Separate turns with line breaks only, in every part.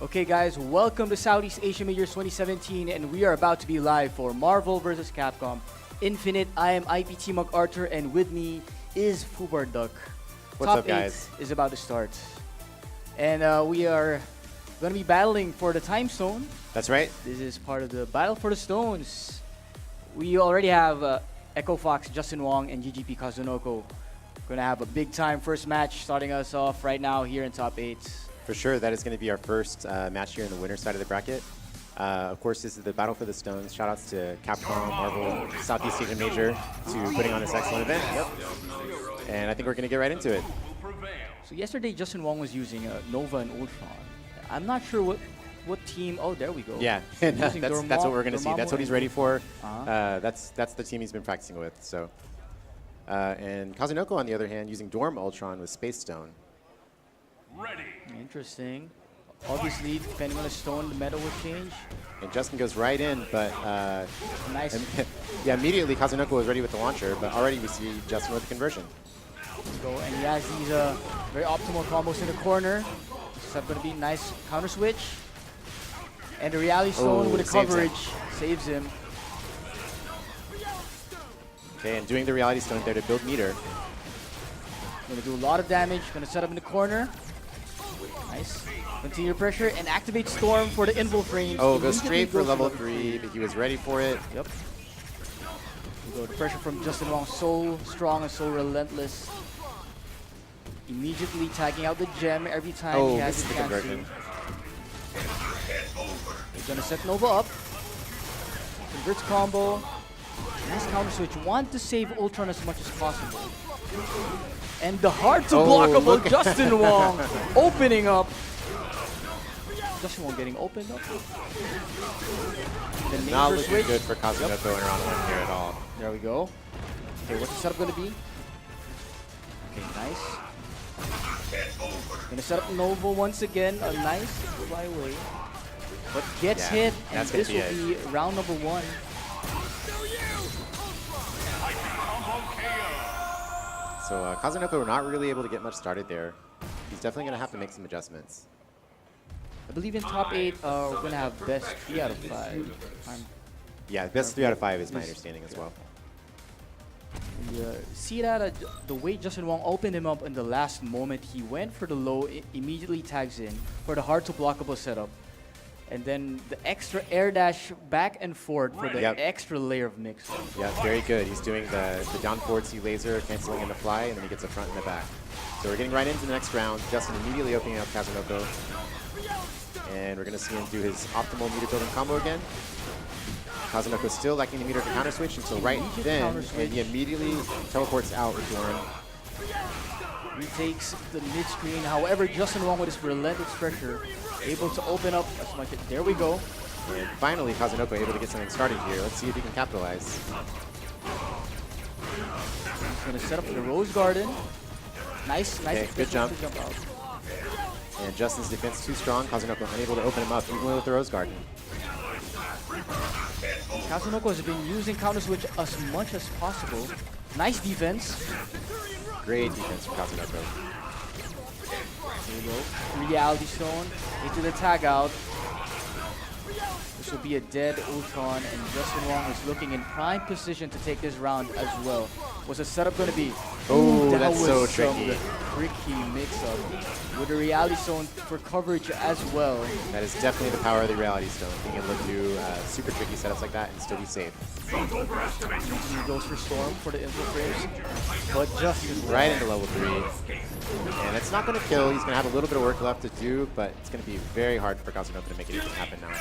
Okay guys, welcome to Southeast Asia Majors 2017 and we are about to be live for Marvel vs. Capcom Infinite. I am IPT MacArthur and with me is Fubar Duck.
What's
Top
up guys?
8 is about to start. And we are going to be battling for the time zone.
That's right.
This is part of the Battle for the Stones. We already have Echo Fox, Justin Wong, and GGP Kazunoko. Going to have a big time first match starting us off right now here in Top 8.
For sure, that is going to be our first match here in the winner's side of the bracket. Of course, this is the Battle for the Stones. Shoutouts to Capcom, Marvel, Southeast Asian Major to putting on this excellent event. Yep. And I think we're going to get right into it.
So yesterday, Justin Wong was using Nova and Ultron. I'm not sure what team. Oh, there we go.
Yeah, that's what we're going to see. That's what he's ready for. That's the team he's been practicing with. So, and Kazunoko, on the other hand, using Dorm Ultron with Space Stone.
Ready.
Interesting. Obviously, depending on the stone, the meta will change.
And Justin goes right in, but
nice.
Yeah, immediately Kazunoko was ready with the launcher, but already we see Justin with the conversion.
Go, and he has these very optimal combos in the corner. This is going to be nice counter switch. And the reality stone with the coverage saves him.
Okay, and doing the reality stone there to build meter.
Going to do a lot of damage. Going to set up in the corner. Nice. Continue pressure and activate Storm for the invul frames.
Oh, goes straight for level 3, but he was ready for it.
Yep. We go to pressure from Justin Wong, so strong and so relentless. Immediately tagging out the gem every time he has his chance to. He's gonna set Nova up. Converts combo. Nice counter switch. Want to save Ultron as much as possible. And the hard to blockable Justin Wong opening up. Justin Wong getting opened up. The
Not looking
switch.
good for Kazunoko in round 1 here at all.
There we go. Okay, what's the setup going to be? Okay, nice. Gonna set up Nova once again. A nice fly away. But gets hit, and this will be round number 1.
So Kazunoko not really able to get much started there. He's definitely going to have to make some adjustments.
I believe in top 8, we're going to have best 3 out of 5.
Yeah, best 3 out of 5 is my understanding as well.
See that the way Justin Wong opened him up in the last moment, he went for the low, immediately tags in for the hard to blockable setup. And then the extra air dash back and forth for the extra layer of mix.
Yeah, very good. He's doing the down forward C laser, canceling in the fly, and then he gets a front and a back. So we're getting right into the next round. Justin immediately opening up Kazunoko. And we're going to see him do his optimal meter building combo again. Kazunoko still lacking the meter to counter switch until right then, and he immediately teleports out with Dorn.
Retakes the mid screen. However, Justin Wong with his relentless pressure able to open up as much. There we go.
And finally, Kazunoko able to get something started here. Let's see if he can capitalize.
He's going to set up the Rose Garden. Nice, nice.
Good jump.
Out.
And Justin's defense too strong. Kazunoko unable to open him up, even with the Rose Garden.
Kazunoko has been using counter switch as much as possible. Nice defense.
Great defense from Kazunoko.
There we go. Reality Stone into the tag out. This will be a dead Ultron, and Justin Wong is looking in prime position to take this round as well. What's the setup going to be?
Oh,
that
that's so tricky.
Tricky mix-up with the Reality Stone for coverage as well.
That is definitely the power of the Reality Stone, being able to do super tricky setups like that and still be safe.
He goes for Storm for the info frames, but Justin
right into level 3. And it's not going to kill. He's going to have a little bit of work left to do, but it's going to be very hard for Kazunoko to make anything happen now.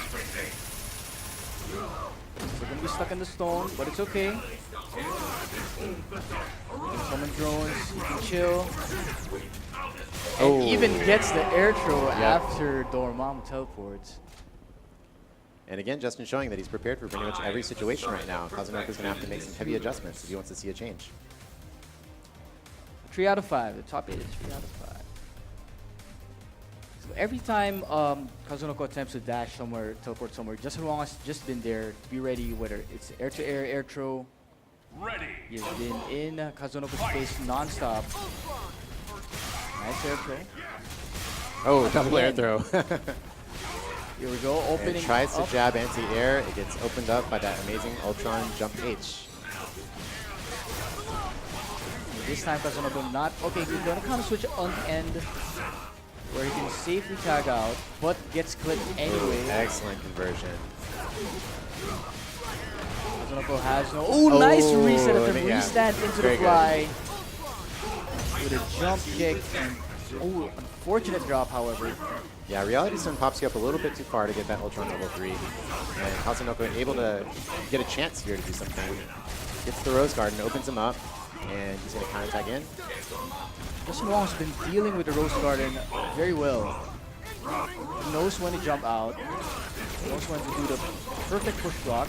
We're going to be stuck in the stone, but it's okay. Summon drones, you can chill. And even gets the air throw after Dormammu teleports.
And again, Justin showing that he's prepared for pretty much every situation right now. Kazunoko's going to have to make some heavy adjustments if he wants to see a change.
3 out of 5. The top 8 is 3 out of 5. So every time Kazunoko attempts to dash somewhere, teleport somewhere, Justin Wong has just been there to be ready, whether it's air-to-air, air throw. He has been in Kazunoko's space non-stop. Nice air throw.
Oh, double air throw.
Here we go, opening
And tries to
up.
jab anti-air. It gets opened up by that amazing Ultron jump H.
This time Kazunoko not. Okay, he's gonna counter switch on the end where he can safely tag out, but gets clipped anyway.
Excellent conversion.
Kazunoko has no. Oh, nice reset at the
yeah.
restand into
Very
the fly. With a jump kick and unfortunate drop, however.
Yeah, Reality Stone pops you up a little bit too far to get that Ultron level 3. And Kazunoko able to get a chance here to do something. Gets the Rose Garden, opens him up, and he's going to counter tag in.
Justin Wong's been dealing with the Rose Garden very well. He knows when to jump out. He knows when to do the perfect push block.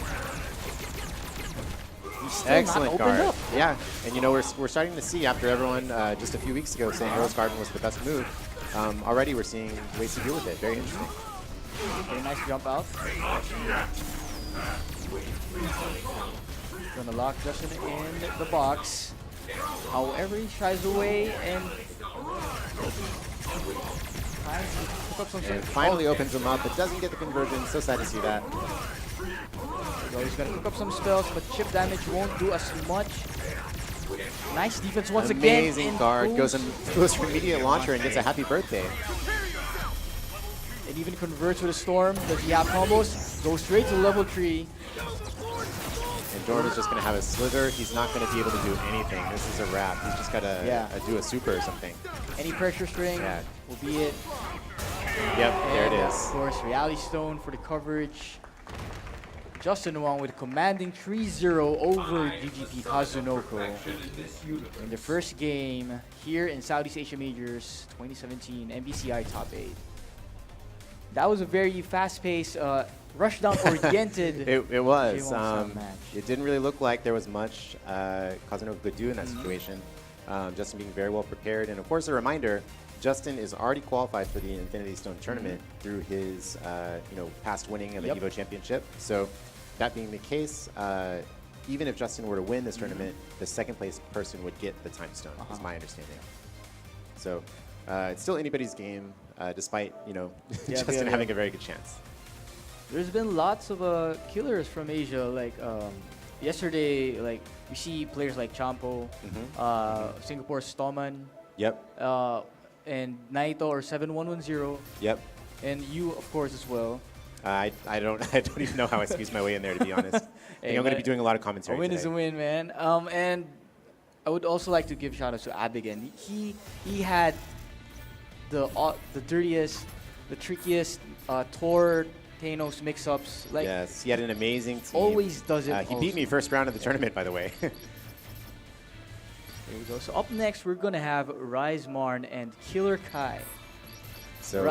He's still
Excellent
not opened
guard.
up.
Yeah, and you know, we're starting to see after everyone just a few weeks ago saying Rose Garden was the best move, already we're seeing ways to deal with it. Very interesting.
Okay, nice jump out. Gonna lock Justin in the box. However, he shies away and tries to pick up some
And finally opens him up, but doesn't get the conversion. So sad to see that.
So he's gonna cook up some spells, but chip damage won't do as much. Nice defense once again.
Amazing guard. Goes for immediate launcher and gets a happy birthday.
It even converts with a storm. Does he have combos? Goes straight to level 3.
And Jordan's just going to have a slither. He's not going to be able to do anything. This is a wrap. He's just got to do a super or something.
Any pressure string will be it.
Yep, there it
And
is.
Of course, Reality Stone for the coverage. Justin Wong with commanding 3-0 over GGP Kazunoko in the first game here in Southeast Asia Majors 2017 MBCI Top 8. That was a very fast-paced, rushdown-oriented
It was.
match.
It didn't really look like there was much Kazunoko could do in that situation. Justin being very well prepared. And of course, a reminder, Justin is already qualified for the Infinity Stone tournament through his past winning of the EVO Championship. So that being the case, even if Justin were to win this tournament, the second place person would get the time stone, is my understanding. So it's still anybody's game, despite Justin having a very good chance.
There's been lots of killers from Asia. Like yesterday, like we see players like Champo, Singapore's Stoman, and Naito or 7110.
Yep.
And you, of course, as well.
I don't even know how I squeezed my way in there, to be honest. I think I'm going to be doing a lot of commentary
A win
today.
is a win, man. And I would also like to give shout outs to Abigan. He had the dirtiest, the trickiest Tor Thanos mix-ups. Like,
yes, he had an amazing team.
Always does it.
He beat me first round of the tournament, by the way.
There we go. So up next, we're gonna have Rise Marn and Killer Kai.
So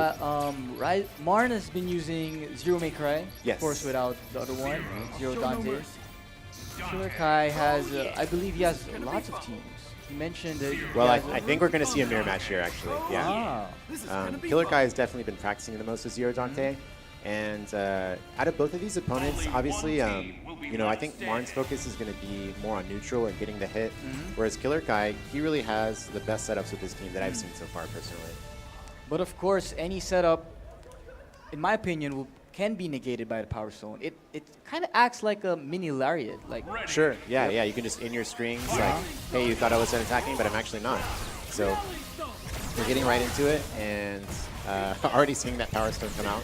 Marn has been using Zero May Cry,
yes,
of course, without the other one, Zero Dante. Killer Kai has, I believe, he has lots of teams. He mentioned that.
Well, I think we're gonna see a mirror match here, actually. Yeah. Killer Kai has definitely been practicing the most with Zero Dante. And out of both of these opponents, obviously, I think Marn's focus is going to be more on neutral and getting the hit, whereas Killer Kai, he really has the best setups with his team that I've seen so far, personally.
But of course, any setup, in my opinion, can be negated by the Power Stone. It kind of acts like a mini lariat. Like
sure, yeah, you can just in your strings, like, hey, you thought I was done attacking, but I'm actually not. So we're getting right into it, and already seeing that Power Stone come out.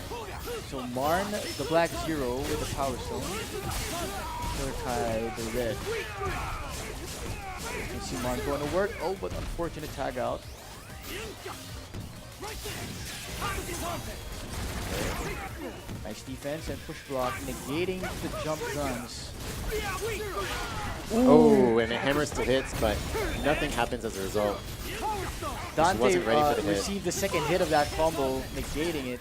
So Marn, the black Zero with the Power Stone. Killer Kai, the red. You can see Marn going to work. Oh, but unfortunate tag out. Nice defense and push block, negating the jump guns.
Oh, and it hammers to hits, but nothing happens as a result.
Dante
wasn't ready for the hit.
received the second hit of that combo, negating it.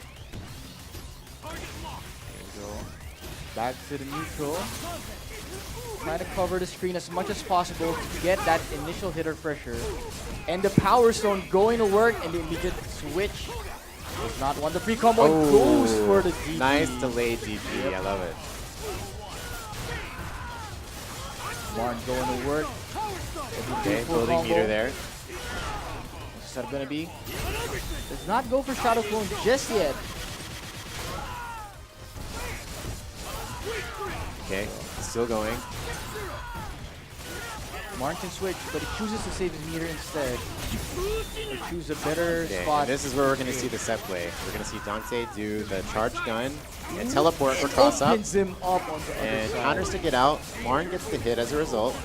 There we go. Back to the neutral. Trying to cover the screen as much as possible to get that initial hitter pressure. And the Power Stone going to work, and the immediate switch does not want the free combo. And goes for the DP.
Nice delayed DP. I love it.
Marn going to work.
Okay, building meter there.
What's that going to be? Does not go for Shadow Clone just yet.
Okay, still going.
Marn can switch, but he chooses to save his meter instead. Or choose a better
Okay,
spot.
and this is where we're going to see the set play. We're going to see Dante do the charge gun and teleport for cross up.
Opens him up on the
And
other side.
counters to get out. Marn gets the hit as a result.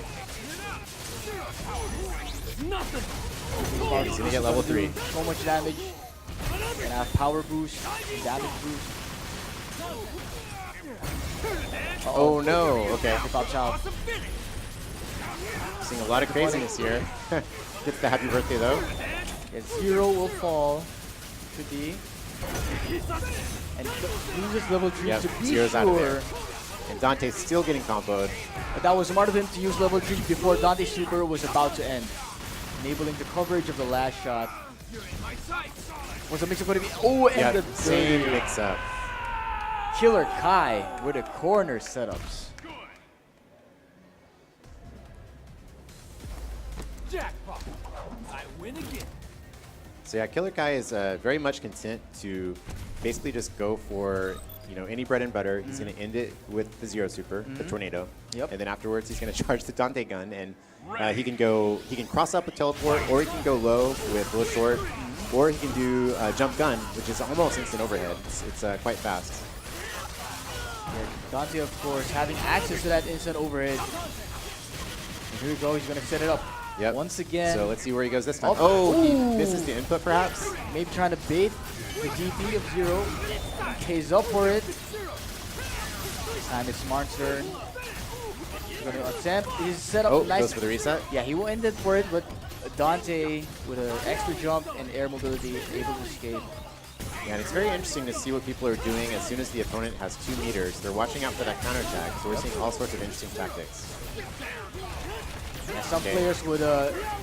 And he's going to get level 3.
So much damage. And have power boost, damage boost.
Oh no, okay.
He pops out.
Seeing a lot of craziness here. Gets the happy birthday though.
Yeah, 0 will fall to D. And loses level 3
Yep,
to be
zero's out of there.
sure.
And Dante's still getting comboed.
But that was smart of him to use level 3 before Dante's super was about to end. Enabling the coverage of the last shot. Was a mix-up going to be... Oh, and
Yeah,
the
same mix-up.
Killer Kai with the corner setups.
Jackpot. I win again.
So yeah, Killer Kai is very much content to basically just go for any bread and butter. He's going to end it with the Zero Super, the Tornado.
Yep.
And then afterwards, he's going to charge the Dante gun, and he can cross up with teleport, or he can go low with Little Short, or he can do jump gun, which is almost instant overhead. It's quite fast.
Yeah, Dante, of course, having access to that instant overhead. And here we go, he's going to set it up.
Yep.
Once again.
So let's see where he goes this time.
Up.
Oh, he
Ooh.
misses the input perhaps?
Maybe trying to bait the DP of 0. Pays up for it. This time it's Smart's turn. He's going to attempt his setup.
Oh,
Nice.
goes for the reset.
Yeah, he will end it for it, but Dante with an extra jump and air mobility able to escape.
Yeah, and it's very interesting to see what people are doing as soon as the opponent has 2 meters. They're watching out for that counterattack, so we're seeing all sorts of interesting tactics.
Yeah, some
Okay.
players would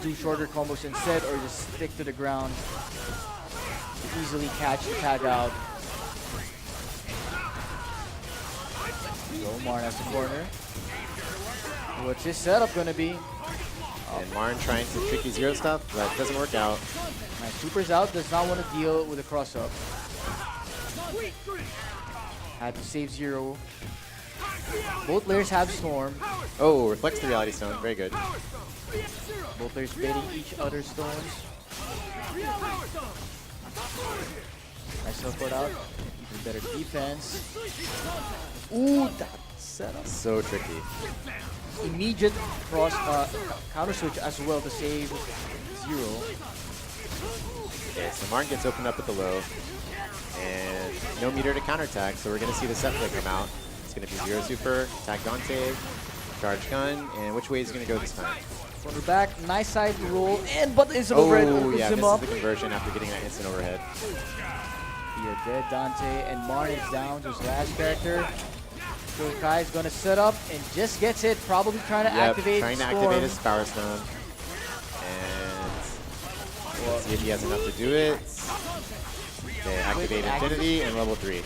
do shorter combos instead or just stick to the ground to easily catch the tag out. So Marn has the corner. What's his setup going to be?
And Marn trying to tricky Zero stuff, but it doesn't work out.
My super's out, does not want to deal with a cross-up. Had to save 0. Both players have Storm.
Oh, reflects the Reality Stone. Very good.
Both players baiting each other's stones. Nice teleport out. Even better defense. Ooh, that setup.
So tricky.
Immediate cross counter switch as well to save 0.
Okay, so Marn gets opened up at the low. And no meter to counterattack, so we're going to see the set play come out. It's going to be Zero Super, attack Dante, charge gun, and which way is he going to go this time?
Corner back, nice side roll, and but instant overhead opens
yeah,
him
misses
up.
the conversion after getting that instant overhead.
Yeah, dead Dante, and Marn is down to his last character. So Kai is going to set up and just gets hit, probably trying to activate
trying to
Storm.
activate his Power Stone. And let's see if he has enough to do it. Okay, activate Infinity and level 3.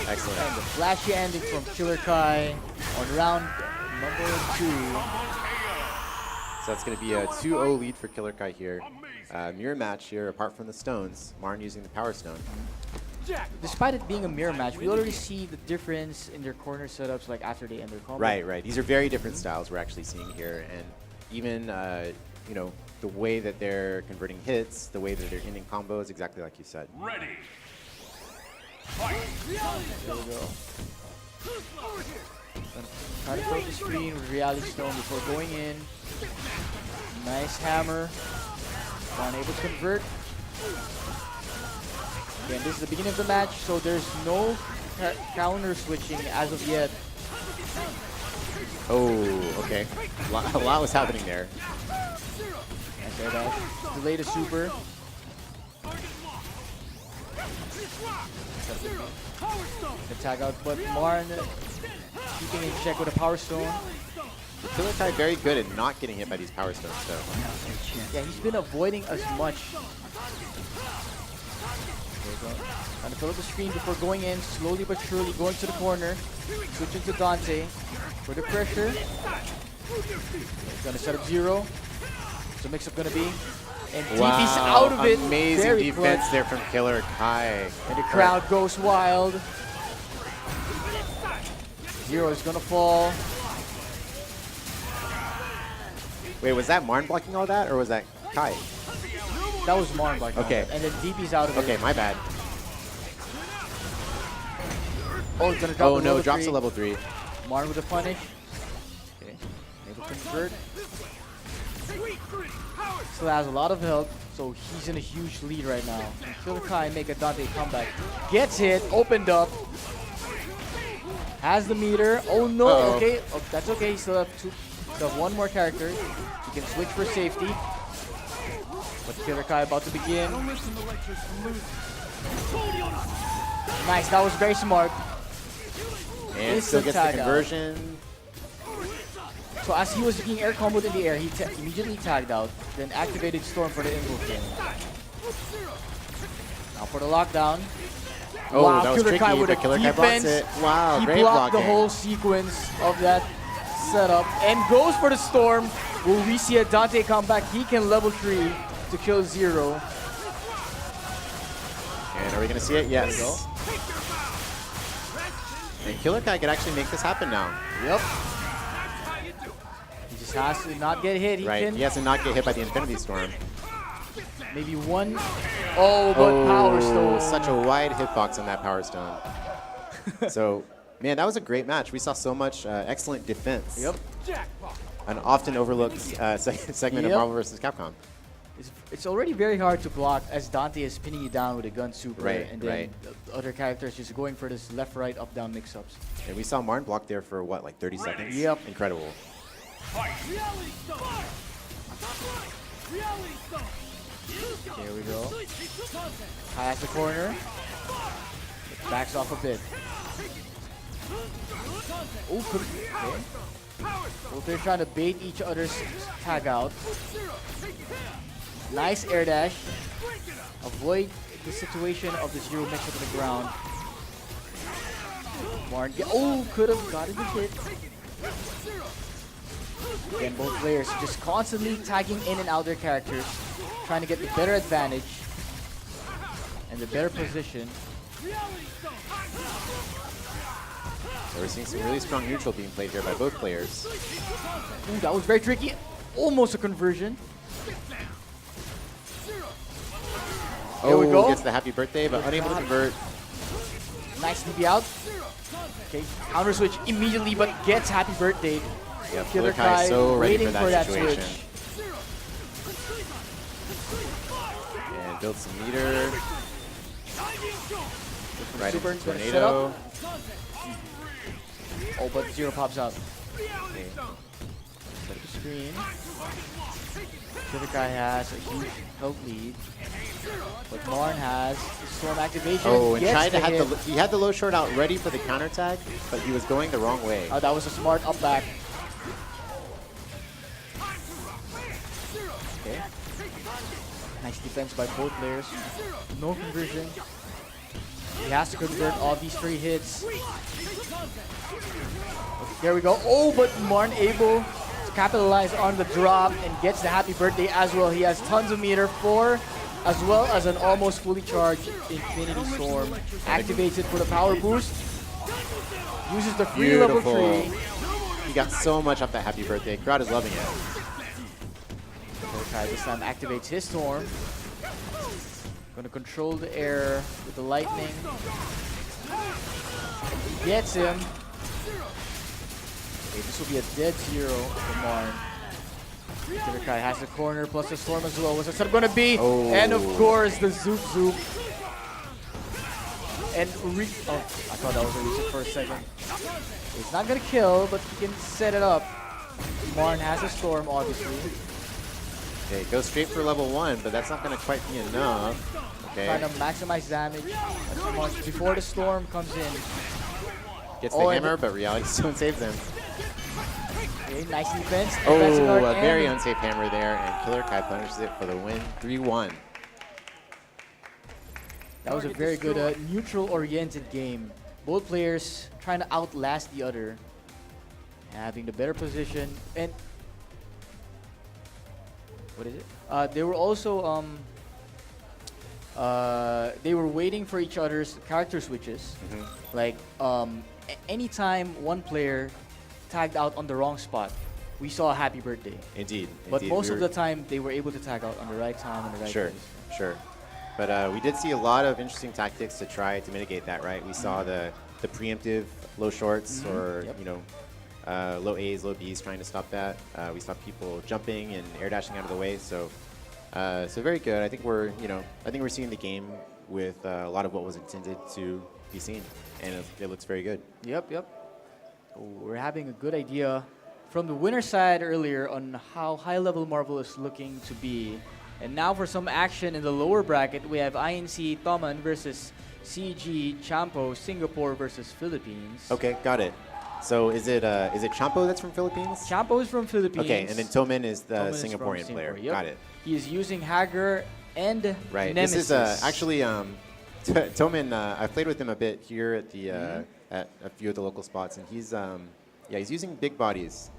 Excellent.
And the flashy ending from Killer Kai on round number 2.
So that's going to be a 2-0 lead for Killer Kai here. Mirror match here, apart from the stones. Marn using the Power Stone.
Despite it being a mirror match, we already see the difference in their corner setups like after they end their combo.
Right, right. These are very different styles we're actually seeing here. And even, the way that they're converting hits, the way that they're ending combos, exactly like you said.
Ready.
There we go. Try to throw the screen with Reality Stone before going in. Nice hammer. Unable to convert. Again, this is the beginning of the match, so there's no counter switching as of yet.
Oh, okay. A lot was happening there.
Okay, that delay the super. The tag out, but Marn keeping in check with a Power Stone.
Killer Kai very good at not getting hit by these Power Stones, though.
Yeah, he's been avoiding as much. There we go. Trying to fill up the screen before going in, slowly but surely going to the corner. Switching to Dante for the pressure. He's gonna set up 0. What's the mix-up gonna be? And DP's out of it.
Amazing
Very
defense
close.
there from Killer Kai.
And the crowd goes wild. Zero is gonna fall.
Wait, was that Marn blocking all that, or was that Kai?
That was Marn blocking.
Okay.
And then DP's out of it.
Okay, my bad.
Oh, it's gonna drop
Oh
to
no,
level
drops
3.
to level 3.
Marn with a punish. Okay. Able to convert. Still has a lot of health, so he's in a huge lead right now. Killer Kai make a Dante comeback. Gets hit, opened up. Has the meter. Oh no,
Uh-oh.
okay. Oh, that's okay. He still have one more character. He can switch for safety. But Killer Kai about to begin. Nice, that was very smart.
And still
Instant
gets the
tag out.
conversion.
So as he was being air comboed in the air, he immediately tagged out, then activated Storm for the invocation. Now for the lockdown.
Oh,
wow,
that was
Killer Kai
tricky,
with
but
a
Killer Kai blocks
defense.
it. Wow,
He
great
blocked
blocking.
the whole sequence of that setup and goes for the Storm. Will we see a Dante comeback? He can level 3 to kill Zero.
And are we going to see it?
There we
Yes. And Killer Kai could actually make this happen now.
Yep. He just has to not get hit. He
Right,
can
he has to not get hit by the Infinity Storm.
maybe one. Oh, but Power Stone.
Such a wide hitbox on that Power Stone. So, man, that was a great match. We saw so much excellent defense.
Yep.
An often overlooked segment of
Yep.
Marvel vs. Capcom.
It's already very hard to block as Dante is pinning you down with a gun super,
Right,
and then
right.
the other characters just going for this left, right, up, down mix-ups.
And we saw Marn block there for what, like 30 seconds?
Yep.
Incredible.
Here we go. High at the corner. Backs off a bit. Oh, okay. Both they're trying to bait each other's tag out. Nice air dash. Avoid the situation of the Zero mix up on the ground. Marn, oh, could have gotten the hit. Again, both players just constantly tagging in and out their characters, trying to get the better advantage and the better position.
So we're seeing some really strong neutral being played here by both players.
Ooh, that was very tricky. Almost a conversion. There we go.
Gets the happy birthday, but unable to convert.
Nice DP out. Okay, counter switch immediately, but gets happy birthday.
Yep,
Killer
Killer Kai so ready
waiting
for that
switch.
situation. And build some meter. Right
Super
into
gonna set
tornado.
up. Oh, but Zero pops out.
Okay.
Set the screen. Killer Kai has a huge health lead. But Marn has the Storm activation.
Oh, and
gets
tried to
the
have
hit.
he had the low short out ready for the counter tag, but he was going the wrong way.
Oh, that was a smart up back. Okay. Nice defense by both players. No conversion. He has to convert all these 3 hits. Okay, there we go. Oh, but Marn able to capitalize on the drop and gets the happy birthday as well. He has tons of meter, 4, as well as an almost fully charged Infinity Storm. Activates it for the power boost. Uses the free level 3.
He got so much off that happy birthday. Crowd is loving it.
Kai this time activates his Storm. Gonna control the air with the lightning. Gets him. Okay, this will be a dead Zero for Marn. Killer Kai has the corner plus the Storm as well. What's the setup gonna be?
Oh.
And of course the Zoop Zoop. And oh, I thought that was a reset for a second. It's not gonna kill, but he can set it up. Marn has a Storm, obviously.
Okay, go straight for level 1, but that's not going to quite be enough. Okay.
Trying to maximize damage as much before the Storm comes in.
Gets the hammer, but Reality Stone saves him.
Okay, nice defense.
Oh,
Defensive guard
a very
and
unsafe hammer there, and Killer Kai punishes it for the win, 3-1.
that was a very good neutral-oriented game. Both players trying to outlast the other, having the better position. And what is it? They were also they were waiting for each other's character switches. Like anytime one player tagged out on the wrong spot, we saw a happy birthday.
Indeed.
But
indeed.
most of the time, they were able to tag out on the right time and the right
Sure,
place.
sure. But we did see a lot of interesting tactics to try to mitigate that, right? We saw the preemptive low shorts or,
Yep.
you know, low A's, low B's trying to stop that. We saw people jumping and air dashing out of the way. So, so very good. I think we're, you know, I think we're seeing the game with a lot of what was intended to be seen, and it looks very good.
Yep, yep. So we're having a good idea from the winner side earlier on how high-level Marvel is looking to be. And now for some action in the lower bracket, we have INC Toman versus CG Champo, Singapore versus Philippines.
Okay, got it. So is it Champo that's from Philippines?
Champo is from Philippines.
Okay, and then Toman is the
Toman is from
Singaporean player.
Singapore, yep.
Got it.
He is using Hager and
Right.
Nemesis.
This is actually Toman. I played with him a bit here at the at a few of the local spots, and he's yeah, he's using big bodies.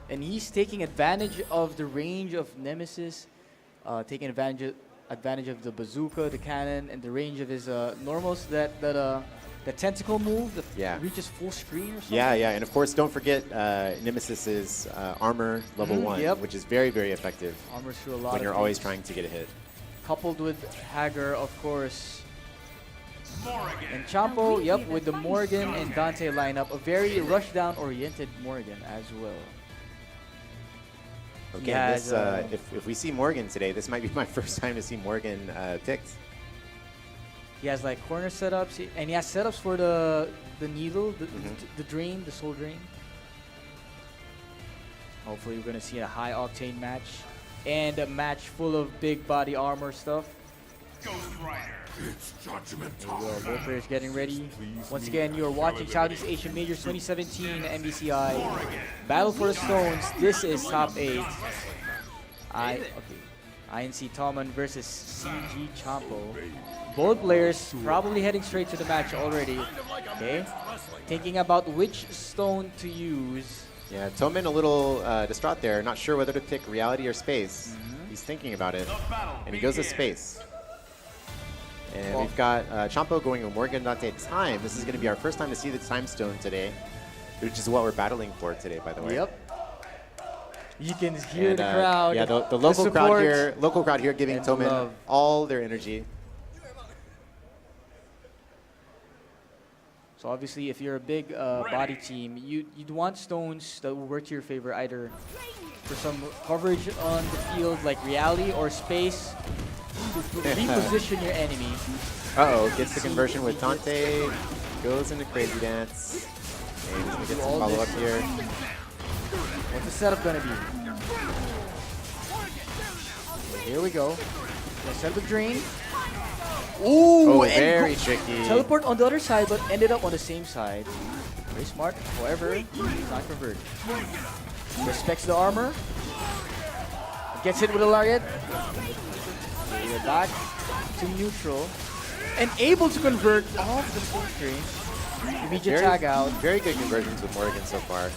And he's taking advantage of the range of Nemesis, taking advantage of the bazooka, the cannon, and the range of his normals. That tentacle move that
Yeah.
reaches full screen or something.
Yeah, yeah, and of course, don't forget Nemesis's armor level 1,
yep.
which is very, very effective
Armors through a lot
when
of
you're always
things.
trying to get a hit.
Coupled with Hager, of course. And Champo, yep, with the Morgan and Dante lineup, a very rushdown oriented Morgan as well.
Okay,
has,
this, if we see Morgan today, this might be my first time to see Morgan picked.
He has like corner setups, and he has setups for the needle, the drain, the soul drain. Hopefully we're gonna see a high octane match and a match full of big body armor stuff.
It's judgment
There we go, both players getting ready. Once again, you are watching Southeast Asian Majors 2017 MBCI Battle for the Stones. This is top 8. INC Toman versus CG Champo. Both players probably heading straight to the match already. Okay, thinking about which stone to use.
Yeah, Toman a little distraught there, not sure whether to pick reality or space. He's thinking about it, and he goes to space. And we've got Champo going with Morgan Dante time. This is going to be our first time to see the time stone today, which is what we're battling for today, by the way.
Yep. You can hear
And,
the crowd.
yeah, the local crowd here giving
and
Toman
love.
all their energy.
So obviously, if you're a big body team, you'd want stones that will work to your favor, either for some coverage on the field, like reality, or space to reposition your enemy.
Uh-oh, gets the conversion with Dante, goes into Crazy Dance, and he's going to get some follow-up here.
What's the setup gonna be? Okay, here we go. Gonna set up the drain. Ooh,
Oh,
and
very tricky.
teleport on the other side, but ended up on the same side. Very smart. However, he's not converted. Respects the armor. Gets hit with a lariat. We're back to neutral. And able to convert off the full screen. Immediate tag out.
Very good conversions with Morgan so far.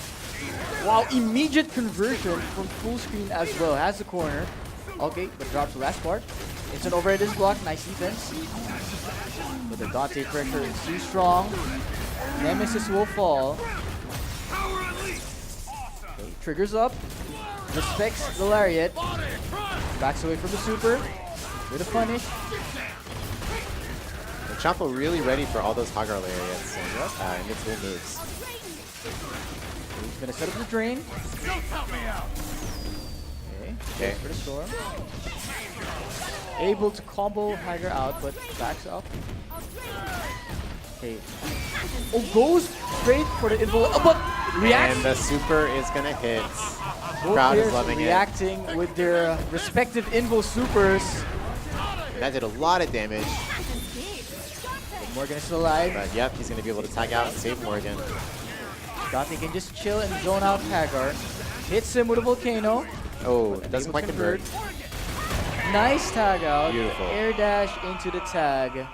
Wow, immediate conversion from full screen as well. Has the corner. Okay, but drops the last part. It's an overhead disc block. Nice defense. But the Dante pressure is too strong. Nemesis will fall. Okay, triggers up. Respects the lariat. Backs away from the super. With a punish.
And Champo really ready for all those Hagar lariats and invincible moves.
He's gonna set up the drain. Okay, for the storm. Able to combo Hager out, but backs up. Okay. Oh, goes straight for the invul. Oh, but reacts.
And the super is going to hit.
Both
Crowd is
players
loving it.
reacting with their respective invul supers.
That did a lot of damage.
But Morgan is still alive.
But yep, he's going to be able to tag out and save Morgan.
Dante can just chill and zone out Hagar. Hits him with a volcano.
Oh,
But
doesn't
able
quite
to
convert.
Nice tag out.
Beautiful.
Air dash into the tag.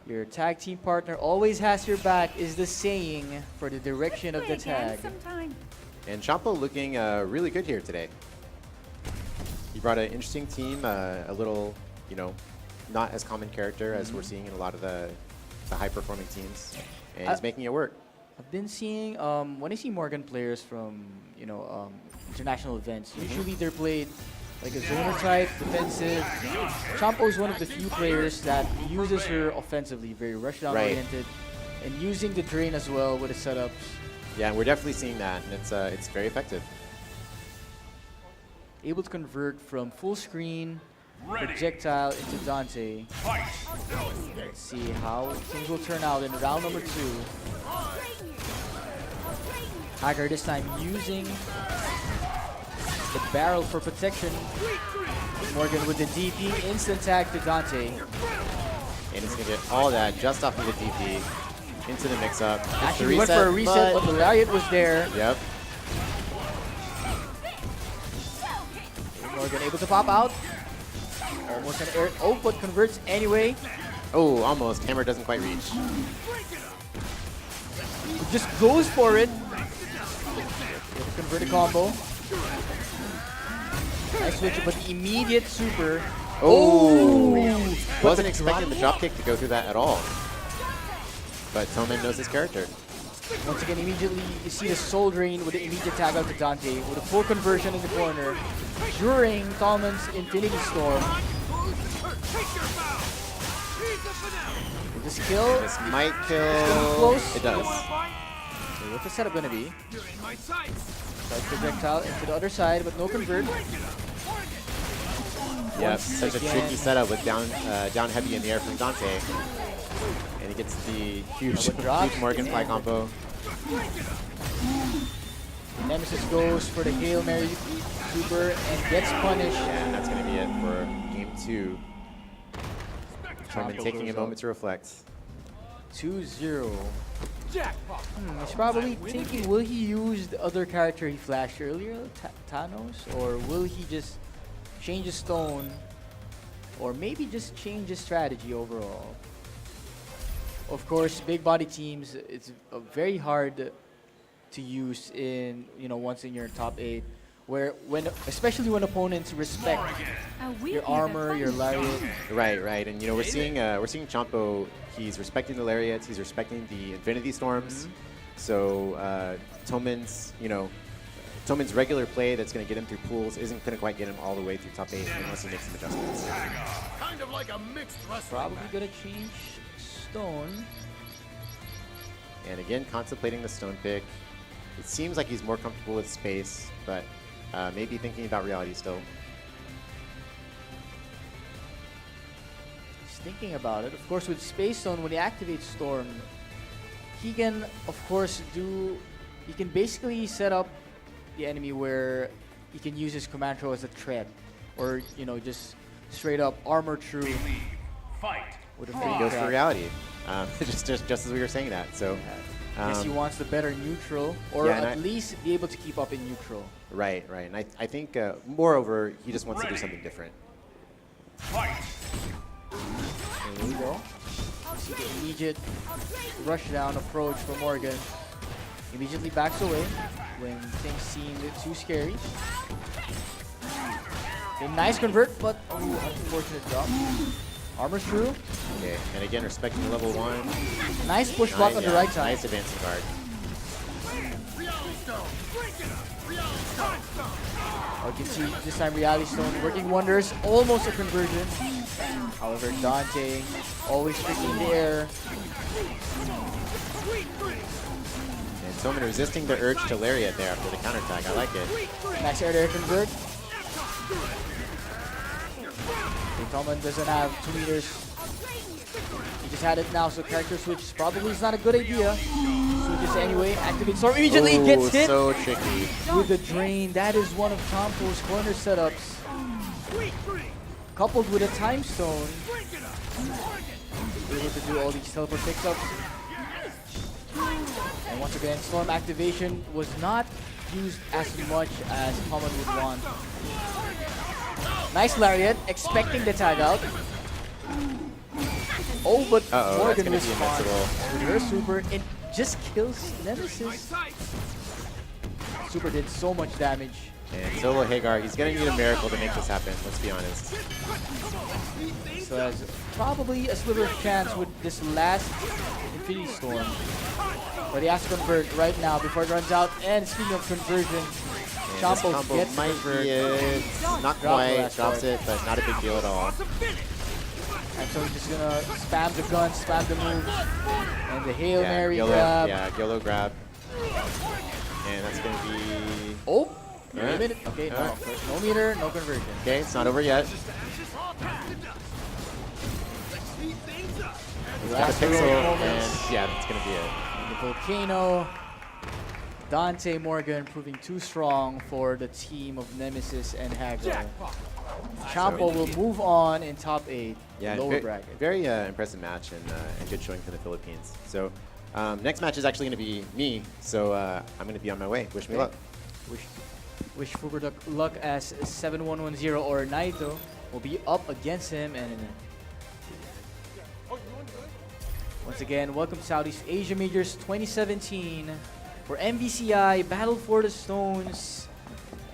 Your tag team partner always has your back is the saying for the direction of the tag.
And Champo looking really good here today. He brought an interesting team, a little, you know, not as common character as we're seeing in a lot of the high-performing teams. And he's making it work.
I've been seeing when I see Morgan players from international events, usually they're played like a zoner type, defensive. Champo is one of the few players that uses her offensively, very rushdown oriented, and using the drain as well with his setups.
Yeah, and we're definitely seeing that, and it's very effective.
Able to convert from full screen projectile into Dante. Let's see how things will turn out in round number 2. Hagar this time using the barrel for protection. Morgan with the DP, instant tag to Dante.
And he's going to get all that just off of the DP into the mix-up.
Actually, we went for a reset, but the lariat was there.
Yep.
Morgan able to pop out. Almost an air. Oh, but converts anyway.
Oh, almost. Hammer doesn't quite reach.
Just goes for it. Converted combo. Nice switch, but the immediate super.
Oh! Wasn't expecting the dropkick to go through that at all. But Toman knows his character.
Once again, immediately you see the soul drain with the immediate tag out to Dante with a full conversion in the corner during Toman's Infinity Storm. With this kill,
This might kill.
Close.
It does.
So what's the setup gonna be? Side projectile into the other side, but no convert.
Yep, such a tricky setup with down heavy in the air from Dante. And he gets the huge Morgan fly combo.
Nemesis goes for the Hail Mary super and gets punished.
And that's going to be it for game 2. Toman taking a moment to reflect.
2-0.
Jackpot.
He's probably thinking, will he use the other character he flashed earlier, Thanos, or will he just change his stone, or maybe just change his strategy overall? Of course, big body teams, it's very hard to use in once in your top 8, especially when opponents respect your armor, your lariat.
Right, and we're seeing Champo. He's respecting the lariats. He's respecting the Infinity Storms. So Toman's regular play that's going to get him through pools isn't going to quite get him all the way through top 8 unless he makes some adjustments.
Kind of like a mixed
Probably gonna change stone.
And again, contemplating the stone pick. It seems like he's more comfortable with space, but maybe thinking about reality still.
Thinking about it. Of course, with Space Stone, when he activates Storm, he can, of course, he can basically set up the enemy where he can use his command throw as a threat, or just straight up armor through.
Fight.
With a
And he goes for reality, just as we were saying that. So,
guess he wants the better neutral, or at least be able to keep up in neutral.
Right, and I think moreover, he just wants to do something different.
Fight.
There we go. See the immediate rushdown approach from Morgan. Immediately backs away when things seem too scary. A nice convert, but unfortunate drop. Armor's through.
Okay, and again, respecting the level 1.
Nice push block on the right side.
Nice advancing guard.
You can see this time Reality Stone working wonders. Almost a conversion. However, Dante always tricky in the air.
And Toman resisting the urge to lariat there after the counter tag. I like it.
Nice air convert. Toman doesn't have 2 meters. He just had it now, so character switch probably is not a good idea. Switches anyway, activates Storm, immediately gets hit
so tricky.
with the drain. That is one of Champo's corner setups. Coupled with a time stone. Able to do all these teleport pickups. And once again, Storm activation was not used as much as Toman would want. Nice lariat, expecting the tag out. Oh, but Morgan responds with her super and just kills Nemesis. Super did so much damage.
And Solo Hagar, he's going to need a miracle to make this happen, let's be honest.
So has probably a sliver of chance with this last Infinity Storm. But he has to convert right now before it runs out. And speaking of conversion, Champo gets
might
convert.
be it. Not quite, drops it, but not a big deal at all.
And so he's just gonna spam the gun, spam the move, and the Hail Mary
YOLO,
grab.
Yeah, YOLO grab. And that's going to be...
Oh! Wait a minute. Okay, no. No meter, no conversion.
Okay, it's not over yet. He's got a
Last
pixel,
heroic
and
moments.
yeah, that's going to be it.
The Volcano. Dante Morgan proving too strong for the team of Nemesis and Hagar. Champo will move on in top 8,
Yeah,
lower bracket.
very impressive match and good showing for the Philippines. So next match is actually going to be me, so I'm going to be on my way. Wish me luck.
Wish Fuber luck as 7110 or Naito will be up against him. And once again, welcome to Southeast Asia Majors 2017 for MVCI Battle for the Stones.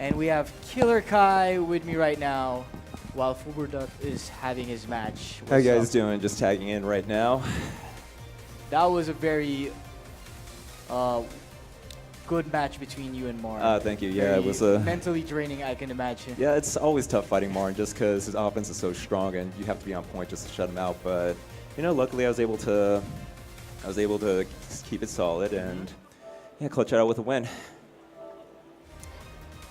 And we have Killer Kai with me right now while Fuber Duck is having his match.
How you guys
What's up?
doing? Just tagging in right now.
That was a very good match between you and Mar.
Thank you. Yeah, it
Very
was a.
mentally draining, I can imagine.
Yeah, it's always tough fighting Martin just because his offense is so strong and you have to be on point just to shut him out. But you know, luckily I was able to just keep it solid and yeah, clutch it out with a win.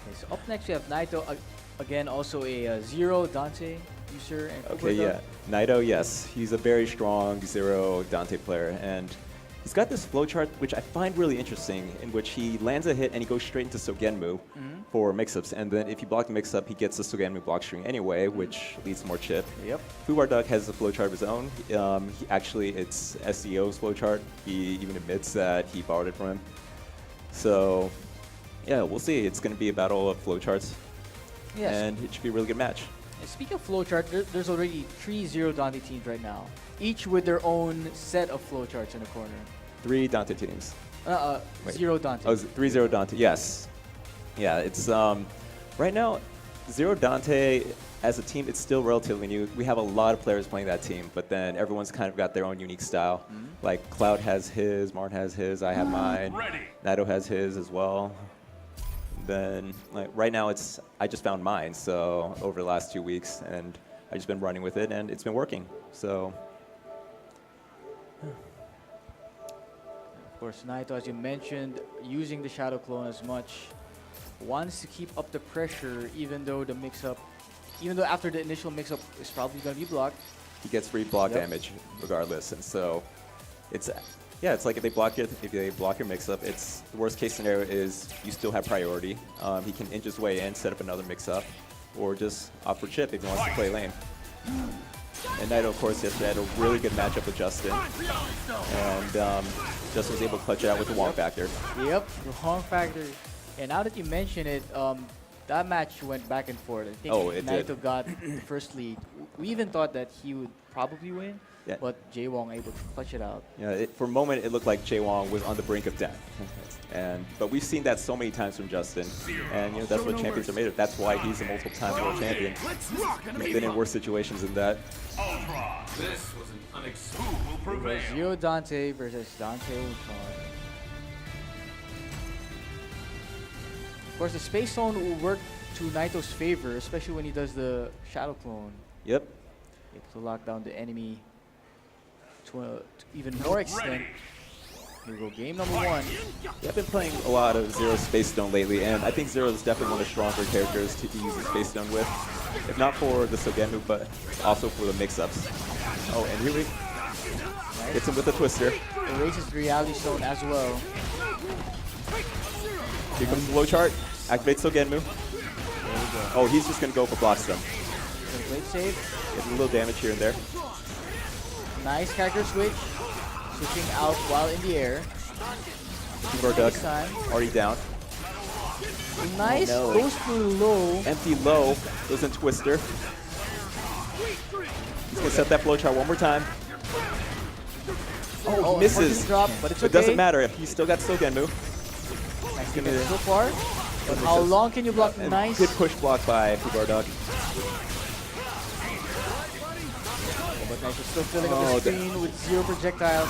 Okay, so up next we have Naito, again also a Zero Dante user. And
Okay, yeah, Naito, yes, he's a very strong Zero Dante player and he's got this flowchart which I find really interesting, in which he lands a hit and he goes straight into Sogenmu for mix-ups, and then if you block the mix-up, he gets the Sogenmu block string anyway, which leads to more chip.
Yep.
Fubar Duck has a flowchart of his own. Actually, it's SEO's flowchart. He even admits that he borrowed it from him. So, yeah, we'll see. It's going to be a battle of flowcharts,
Yes.
and it should be a really good match.
And speaking of flowchart, there's already 3 Zero Dante teams right now, each with their own set of flowcharts in the corner.
3 Dante teams.
Wait. Zero Dante.
Oh, 3-0 Dante. Yes. Yeah, it's right now, Zero Dante as a team, it's still relatively new. We have a lot of players playing that team, but then everyone's kind of got their own unique style. Like Cloud has his, Martin has his, I have mine. Naito has his as well. Then, like right now, I just found mine. So over the last 2 weeks, and I've just been running with it, and it's been working. So.
Of course, Naito, as you mentioned, using the Shadow Clone as much, wants to keep up the pressure, even though after the initial mix-up is probably going to be blocked.
He gets free block
Yep.
damage regardless, and so it's like if they block your mix-up, it's the worst case scenario is you still have priority. He can inch his way in, set up another mix-up, or just opt for chip if he wants to play lane. And Naito, of course, yesterday had a really good matchup with Justin, and Justin was able to clutch it out with the Wong factor.
Yep, the Hong factor. And now that you mention it, that match went back and forth. I think
Oh, it
Naito
did.
got the first lead. We even thought that he would probably win,
Yeah.
but Jay Wong able to clutch it out.
Yeah, for a moment, it looked like Jay Wong was on the brink of death. But we've seen that so many times from Justin, and that's what champions are made of. That's why he's a multiple-time world champion. He's been in worse situations than that.
Ultra. This was an unexpected. Who will
It
prevail?
was Zero Dante versus Dante Ultron. Of course, the Space Zone will work to Naito's favor, especially when he does the Shadow Clone.
Yep.
Able to lock down the enemy to even more extent. Here we go, game number 1.
Yeah, I've been playing a lot of Zero Space Stone lately, and I think Zero is definitely one of the stronger characters to use the Space Stone with. If not for the Sogenmu, but also for the mix-ups. Oh, and here we hits him with the Twister.
Erases the Reality Stone as well.
Here comes the low chart. Activate Sogenmu. Oh, he's just going to go for block stun.
So blade save.
Get a little damage here and there.
Nice character switch. Switching out while in the air.
Fubar Duck
This time.
already down.
Nice.
no.
Goes for low.
Empty low. Goes in Twister. He's going to set that flow chart one more time. Oh, he misses.
Drop, but it's
It
okay.
doesn't matter. He's still got Sogenmu.
Nice defense so far. But how long can you block?
And
Nice.
good push block by Fubar Duck.
But Naito still filling up
Oh,
the screen with 0 projectiles.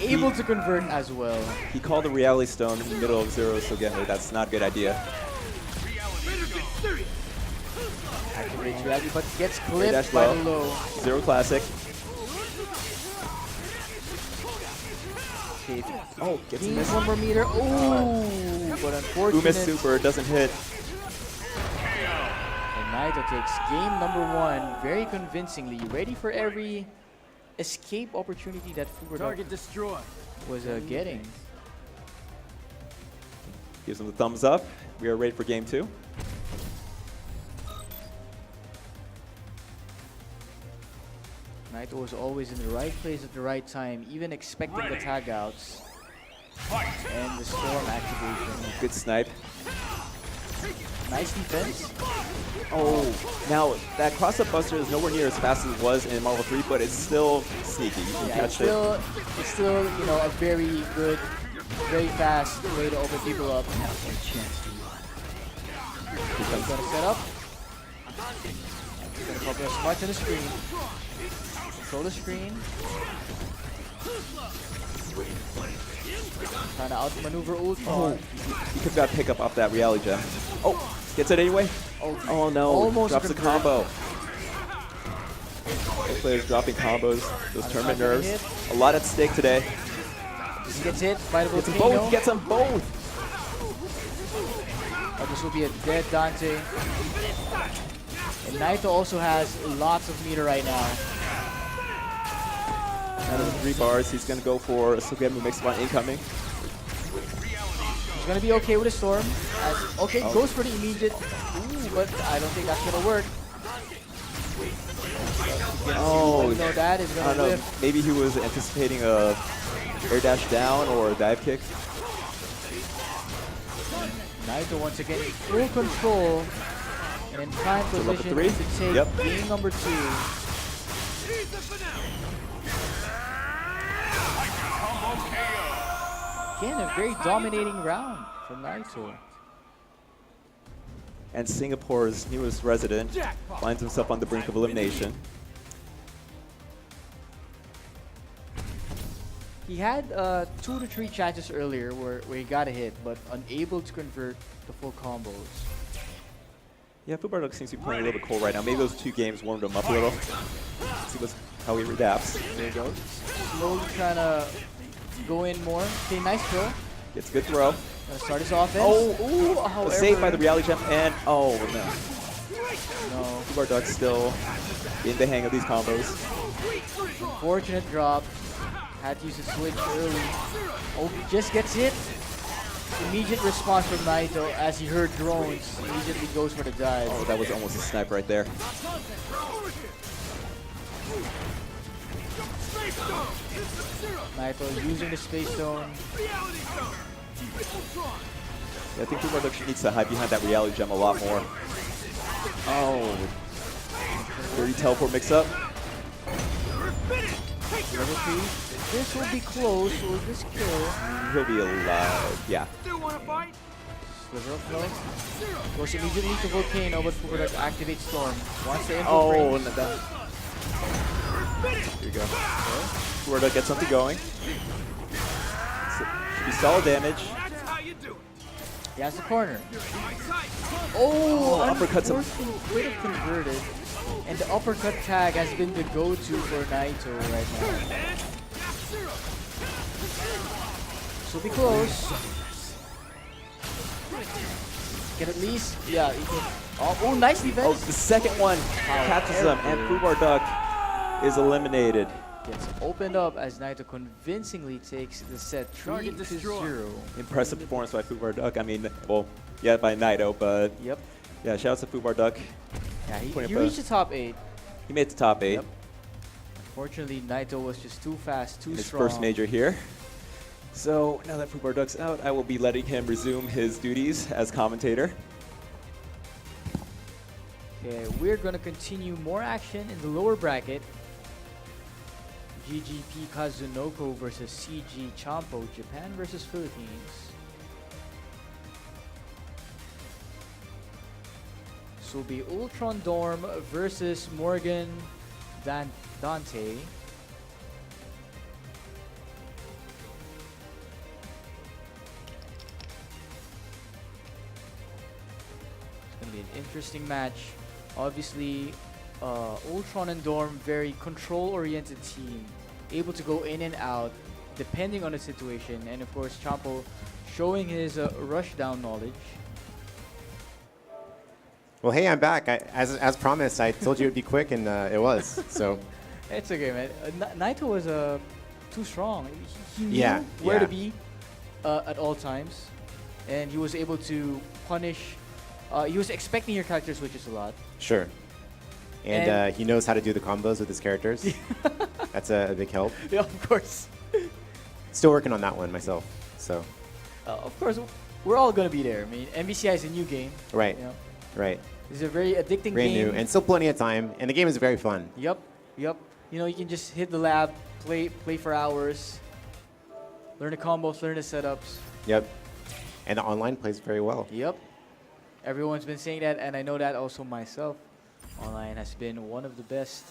Able to convert as well.
He called the Reality Stone in the middle of Zero Sogendo. That's not a good idea.
Activates reality, but gets
Dash
clipped by the
low.
low.
Zero Classic.
Okay,
Oh, gets a
gains
miss.
1 more meter. Ooh, but unfortunate.
Umis Super doesn't hit.
And Naito takes game number 1 very convincingly. Ready for every escape opportunity that Fubar
destroyed.
was getting.
Gives him the thumbs up. We are ready for game 2.
Naito was always in the right place at the right time, even expecting the tag outs. And the storm activation.
Good snipe.
Nice defense.
Oh, now that cross-up buster is nowhere near as fast as it was in Marvel 3, but it's still sneaky. You can
Yeah,
catch
it's still, you know, a very good, very fast way to open people up.
it.
He's gonna set up. He's gonna cover as much on the screen. Control the screen. Trying to outmaneuver Ultron.
He could have got pick up off that reality gem. Oh, gets it anyway. Oh no,
Almost
drops the
converted.
combo. Both players dropping combos, those tournament
not gonna
nerves.
hit.
A lot at stake today.
He gets hit by the
Gets them
volcano.
both, gets them both.
Oh, this will be a dead Dante. And Naito also has lots of meter right now.
Out of the 3 bars, he's gonna go for a Sugemu mix one incoming.
He's gonna be okay with a storm. Okay, goes for the immediate. Ooh, but I don't think that's gonna work.
Oh,
No, that is
I
gonna
don't know.
lift.
Maybe he was anticipating a air dash down or a dive kick.
Naito once again in full control and in prime
level
position
3?
to take
Yep.
game number 2. Again, a very dominating round from Naito.
And Singapore's newest resident finds himself on the brink of elimination.
He had 2 to 3 chances earlier where he got a hit, but unable to convert the full combos.
Yeah, Fubar Duck seems to be playing a little bit cold right now. Maybe those 2 games warmed him up a little. See how he adapts.
There you go. Slowly trying to go in more. Okay, nice throw.
Gets a good throw.
Gonna start his offense.
Oh,
Ooh,
A
however,
save by the reality gem, and oh no.
no.
Fubar Duck still in the hang of these combos.
Unfortunate drop. Had to use the switch early. Oh, just gets hit. Immediate response from Naito as he heard drones. Immediately goes for the dive.
Oh, that was almost a snipe right there.
Naito using the Space Stone.
Yeah, I think Fubar Duck needs to hide behind that reality gem a lot more. Oh. Dirty teleport mix up.
Level 3. This will be close. Will this kill?
He'll be alive. Yeah.
Sliver of flow. Goes immediately to Volcano, but Fubar Duck activates Storm. Wants to
Oh,
infiltrate.
and that. Here you go. Fubar Duck gets something going. Should be solid damage.
He has the corner. Oh,
uppercuts him.
unfortunately could have converted. And the uppercut tag has been the go-to for Naito right now. So be close. Can at least, yeah, he can. Oh, nice
Oh,
defense.
the second one catches him, and Fubar Duck is eliminated.
Gets opened up as Naito convincingly takes the set 3-0.
Impressive performance by Fubar Duck. I mean, well, yeah, by Naito, but
Yep.
yeah, shout out to Fubar Duck.
Yeah,
Putting
he
up a-
reached the top 8.
He made the top 8
Yep. Fortunately, Naito was just too fast, too
in his
strong.
first major here. So now that Fubar Duck's out, I will be letting him resume his duties as commentator.
Okay, we're gonna continue more action in the lower bracket. GGP Kazunoko versus CG Champo, Japan versus Philippines. will be Ultron Dorm versus Morgan Dante. It's going to be an interesting match. Obviously, Ultron and Dorm, very control-oriented team, able to go in and out depending on the situation. And of course, Champo showing his rushdown knowledge.
Well, hey, I'm back. As promised, I told you it'd be quick, and it was. So
It's okay, man. Naito was too strong. He knew
Yeah,
where
yeah.
to be at all times, and he was able to punish. He was expecting your character switches a lot.
sure. And he knows how to do the combos with his characters. That's a big help.
Yeah, of course.
Still working on that one myself. So
Of course, we're all gonna be there. I mean, MVCI is a new game.
right,
You know,
right.
it's a very addicting
Brand
game.
new, and still plenty of time. And the game is very fun.
Yep. You know, you can just hit the lab, play for hours, learn the combos, learn the setups.
Yep. And the online plays very well.
Yep. Everyone's been saying that, and I know that also myself. Online has been one of the best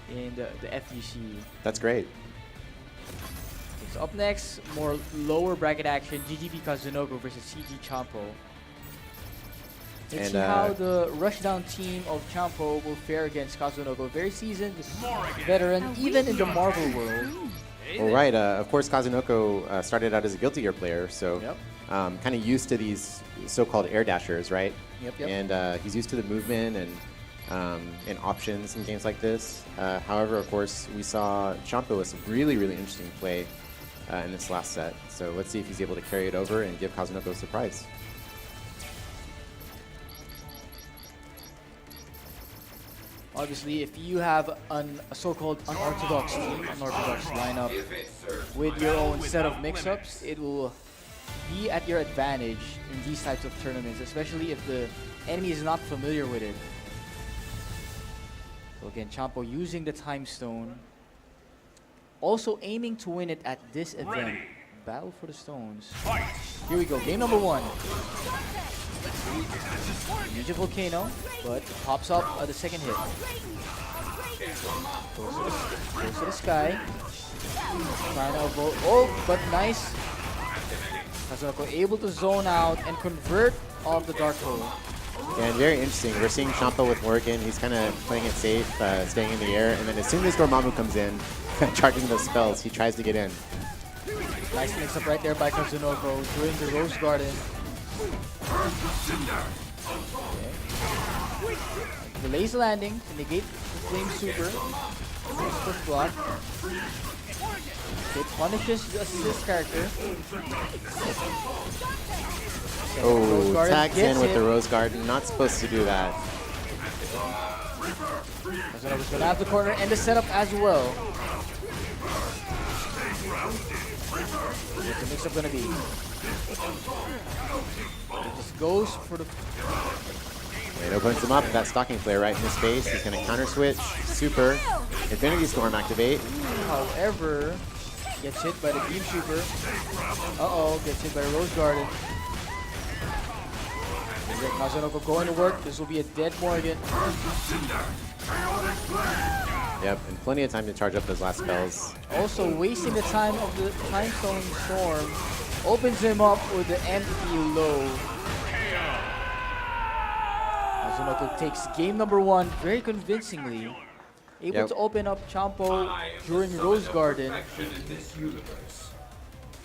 in the FUC.
That's great.
Okay, so up next, more lower bracket action, GGP Kazunoko versus CG Champo. Let's
And,
see how the rushdown team of Champo will fare against Kazunoko. Very seasoned, veteran, even in the Marvel world.
Well, right. Of course, Kazunoko started out as a Guilty Gear player, so
Yep.
kind of used to these so-called air dashers, right?
Yep.
And he's used to the movement and options in games like this. However, of course, we saw Champo with some really, really interesting play in this last set. So let's see if he's able to carry it over and give Kazunoko a surprise.
Obviously, if you have a so-called unorthodox team, unorthodox lineup with your own set of mix-ups, it will be at your advantage in these types of tournaments, especially if the enemy is not familiar with it. So again, Champo using the Time Stone, also aiming to win it at this event. Battle for the Stones. Here we go, game number 1. Ninja Volcano, but it pops up at the second hit. Goes to the sky. Trying to avoid. Oh, but nice. Kazunoko able to zone out and convert off the Dark Hole.
And very interesting. We're seeing Champo with Morgan. He's kind of playing it safe, staying in the air. And then as soon as Dormammu comes in, charging those spells, he tries to get in.
Nice mix up right there by Kazunoko during the Rose Garden. Okay. Delays the landing to negate the Flame Super. Nice push block. It punishes the assist character. Okay, Rose
Oh,
Garden
tags
gets
in with
it.
the Rose Garden. Not supposed to do that.
Kazunoko's gonna have the corner and the setup as well. What's the mix-up gonna be? It just goes for the...
It opens him up. That stocking flare right in his face. He's going to counter switch. Super. Infinity Storm activate.
However, gets hit by the Beam Super. Uh-oh, gets hit by the Rose Garden. Kazunoko going to work. This will be a dead Morgan.
Yep, and plenty of time to charge up those last spells.
Also wasting the time of the Time Stone Storm. Opens him up with the empty low. Kazunoko takes game number 1 very convincingly. Able
Yep.
to open up Champo during Rose Garden.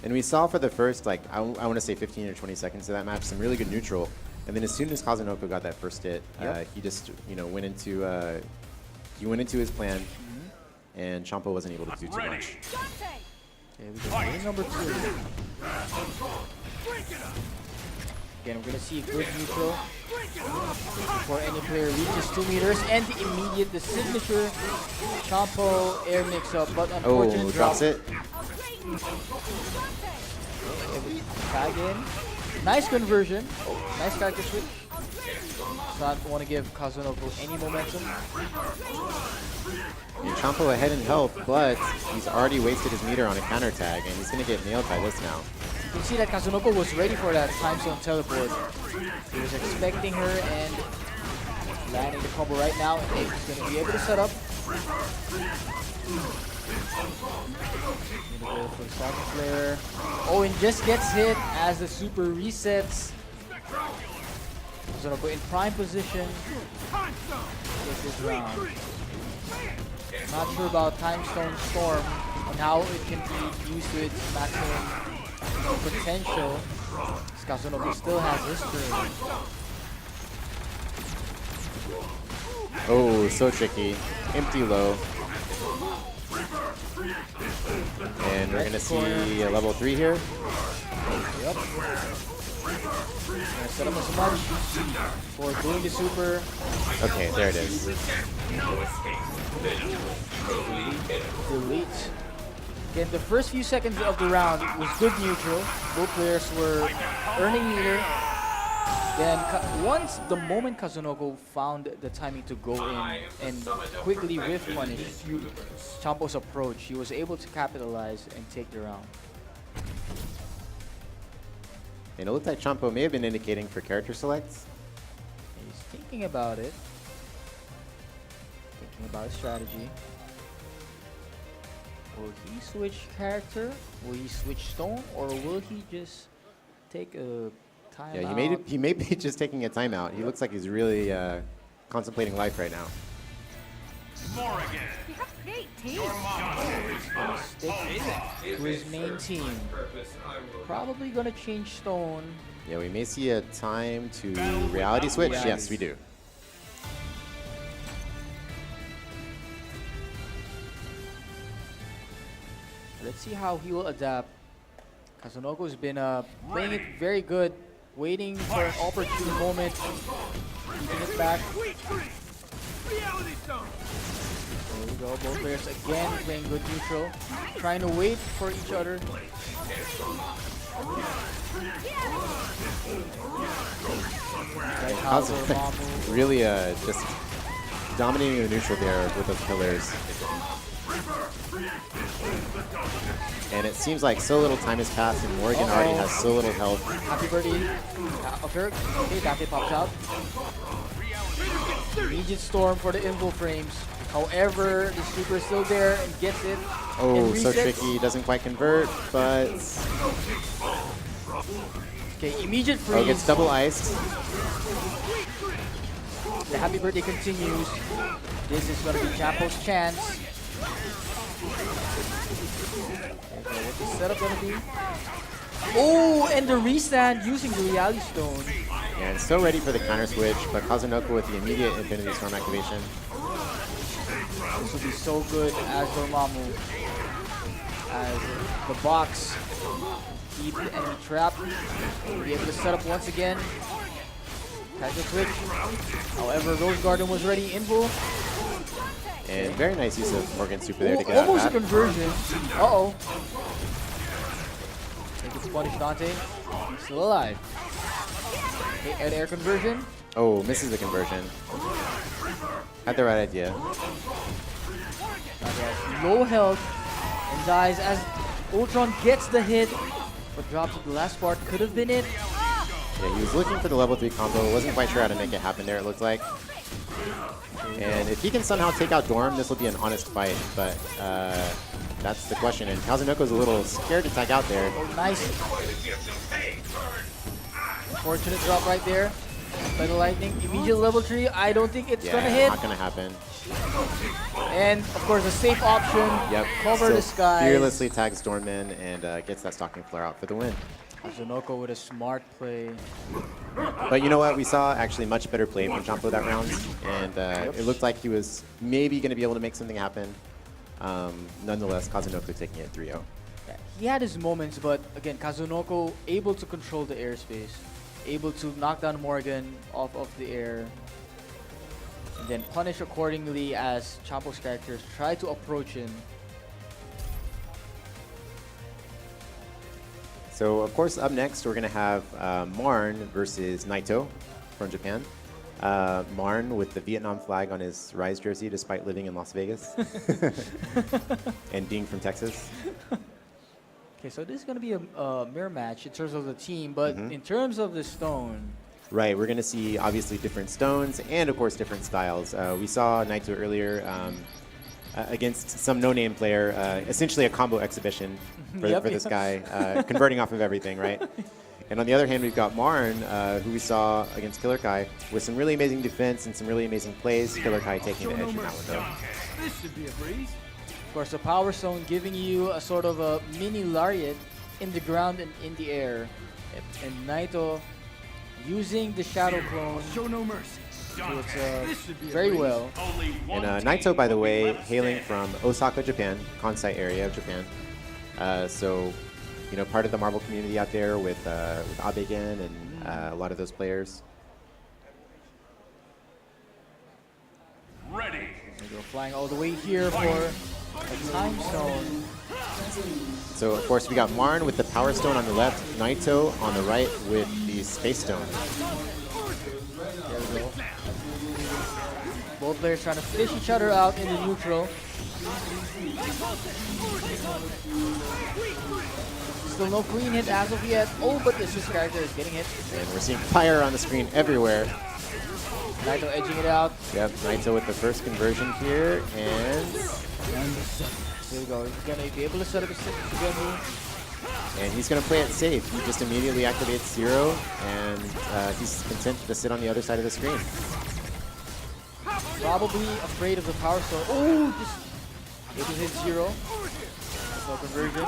And we saw for the first, like, I want to say 15 or 20 seconds of that match, some really good neutral. And then as soon as Kazunoko got that first hit,
Yep.
he just, went into his plan, and Champo wasn't able to do too much.
Okay, we go game number 2. Again, we're gonna see good neutral before any player reaches 2 meters, and the signature Champo air mix-up, but unfortunate
Oh,
drop.
drops it.
Tag in. Nice conversion. Oh, nice character switch. Does not want to give Kazunoko any momentum.
And Champo ahead in health, but he's already wasted his meter on a counter tag, and he's going to get nailed by this now.
You can see that Kazunoko was ready for that Time Zone teleport. He was expecting her, and combo right now, and he's going to be able to set up. Gonna go for the Sonic Flare. Oh, and just gets hit as the super resets. He's gonna go in prime position. Take this round. Not sure about Time Stone Storm and how it can be used to its maximum potential. Kazunoko still has his turn.
Oh, so tricky. Empty low. And we're going to see a level 3 here.
Yep. Gonna set up as much for doing the super.
Okay, there it is.
Delete. Again, the first few seconds of the round was good neutral. Both players were earning meter. Then once the moment Kazunoko found the timing to go in and quickly whiff punish Champo's approach, he was able to capitalize and take the round.
And it looked like Champo may have been indicating for character selects.
He's thinking about it. Thinking about his strategy. Will he switch character? Will he switch stone? Or will he just take a timeout?
Yeah, he may be just taking a timeout. He looks like he's really contemplating life right now.
More again.
We have great teams.
Your mom is gonna
Stick to his main team. Probably gonna change stone.
Yeah, we may see a time to reality switch. Yes, we do.
Let's see how he will adapt. Kazunoko's been playing it very good, waiting for an opportune moment, keeping it back. There we go, both players again playing good neutral, trying to wait for each other.
Kazu really just dominating the neutral there with those pillars. And it seems like so little time has passed and Morgan already has so little health.
Happy birdie. Okay, Dante pops out. Immediate storm for the invo frames. However, the super is still there and gets it.
Oh, so tricky. Doesn't quite convert, but...
Okay, immediate freeze.
Oh, gets double iced.
The happy birthday continues. This is going to be Champo's chance. What's the setup going to be? Oh, and the restand using the reality stone.
Yeah, and still ready for the counter switch, but Kazunoko with the immediate Infinity Storm activation.
This will be so good as Dormammu. As the box keep the enemy trapped. We'll be able to set up once again. Casual switch. However, Rose Garden was ready. Invo.
And very nice use of Morgan's super there to get
Almost
out
a
of that.
conversion. Uh-oh. Think it's punish Dante. He's still alive. Okay, air conversion.
Oh, misses the conversion. Had the right idea.
Dante has low health and dies as Ultron gets the hit, but drops at the last part. Could have been it.
Yeah, he was looking for the level 3 combo. Wasn't quite sure how to make it happen there, it looked like. And if he can somehow take out Dorm, this will be an honest fight. But that's the question. And Kazunoko's a little scared to tag out there.
Oh, nice. Fortunate drop right there by the lightning. Immediate level 3. I don't think it's gonna hit.
Not gonna happen.
And of course, a safe option.
Yep.
Cover the skies.
Fearlessly tags Dorm in and gets that Stalking Flare out for the win.
Kazunoko with a smart play.
But you know what? We saw actually much better play from Champo that round, and it looked like he was maybe going to be able to make something happen. Nonetheless, Kazunoko taking it 3-0.
Yeah, he had his moments, but again, Kazunoko able to control the airspace, able to knock down Morgan off of the air, and then punish accordingly as Champo's characters try to approach him.
So, of course, up next, we're going to have Marn versus Naito from Japan. Marn with the Vietnam flag on his Rise jersey despite living in Las Vegas and being from Texas.
Okay, so this is going to be a mirror match in terms of the team, but in terms of the stone,
Right, we're going to see obviously different stones and of course different styles. We saw Naito earlier against some no-name player, essentially a combo exhibition for,
Yep,
for this
yep.
guy, converting off of everything, right? And on the other hand, we've got Marn, who we saw against Killer Kai, with some really amazing defense and some really amazing plays. Killer Kai taking the edge in that one, though.
This should be a breeze.
Of course, the Power Stone giving you a sort of a mini lariat in the ground and in the air. And Naito using the Shadow Clone
Show no mercy.
to its,
This should be a
very
breeze.
well.
Only one
And
team
Naito, by the
will be
way,
left
hailing
standing.
from Osaka, Japan, Kansai area of Japan. So, you know, part of the Marvel community out there with Abegen and a lot of those players.
Ready.
They go flying all the way here for a Time Stone.
So, of course, we got Marn with the Power Stone on the left, Naito on the right with the Space Stone.
There we go. Both players trying to fish each other out in the neutral. Still no clean hit as of yet. Oh, but this character is getting hit.
And we're seeing fire on the screen everywhere.
Naito edging it out.
Yep, Naito with the first conversion here, and
There we go. He's gonna be able to set up his again move.
he's going to play it safe. He just immediately activates Zero, and he's content to sit on the other side of the screen.
Probably afraid of the Power Stone. Oh, just able to hit Zero. No conversion.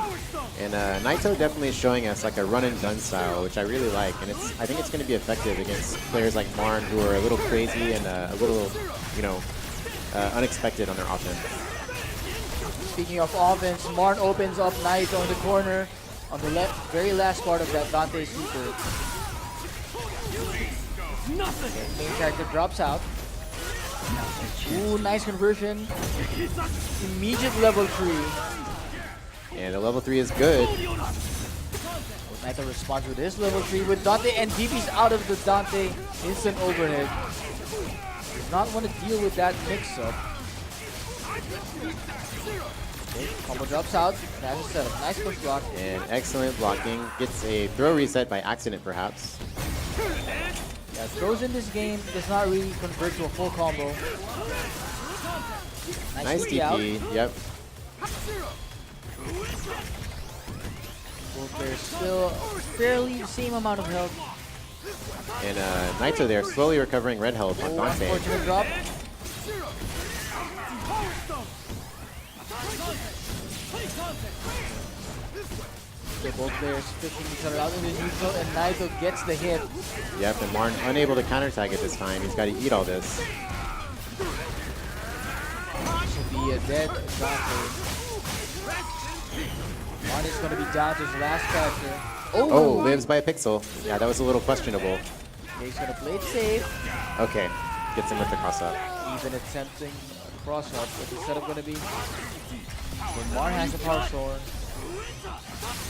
And Naito definitely is showing us like a run and gun style, which I really like, and I think it's going to be effective against players like Marn, who are a little crazy and a little, you know, unexpected on their offense.
Speaking of offense, Marn opens up Naito in the corner on the very last part of that Dante super. Okay, main character drops out. Ooh, nice conversion. Immediate level 3.
And the level 3 is good.
Naito responds with his level 3 with Dante, and DP's out of the Dante instant overhead. Does not want to deal with that mix-up. Okay, combo drops out. That's a setup. Nice push block.
And excellent blocking. Gets a throw reset by accident, perhaps.
Yeah, throws in this game does not really convert to a full combo.
Nice
DP out.
DP. Yep.
Both players still fairly the same amount of health.
And Naito there slowly recovering red health on
Oh,
Dante.
unfortunate drop. So both players fishing each other out in the neutral, and Naito gets the hit.
Yep, and Marn unable to counter tag it this time. He's got to eat all this.
This will be a dead Dante. Marn is going to be Dante's last character.
Oh, lives by a pixel. Yeah, that was a little questionable.
Okay, he's going to play it safe.
Okay, gets him with the cross up.
Even attempting a cross up. What's the setup going to be? So Marn has the Power Sword.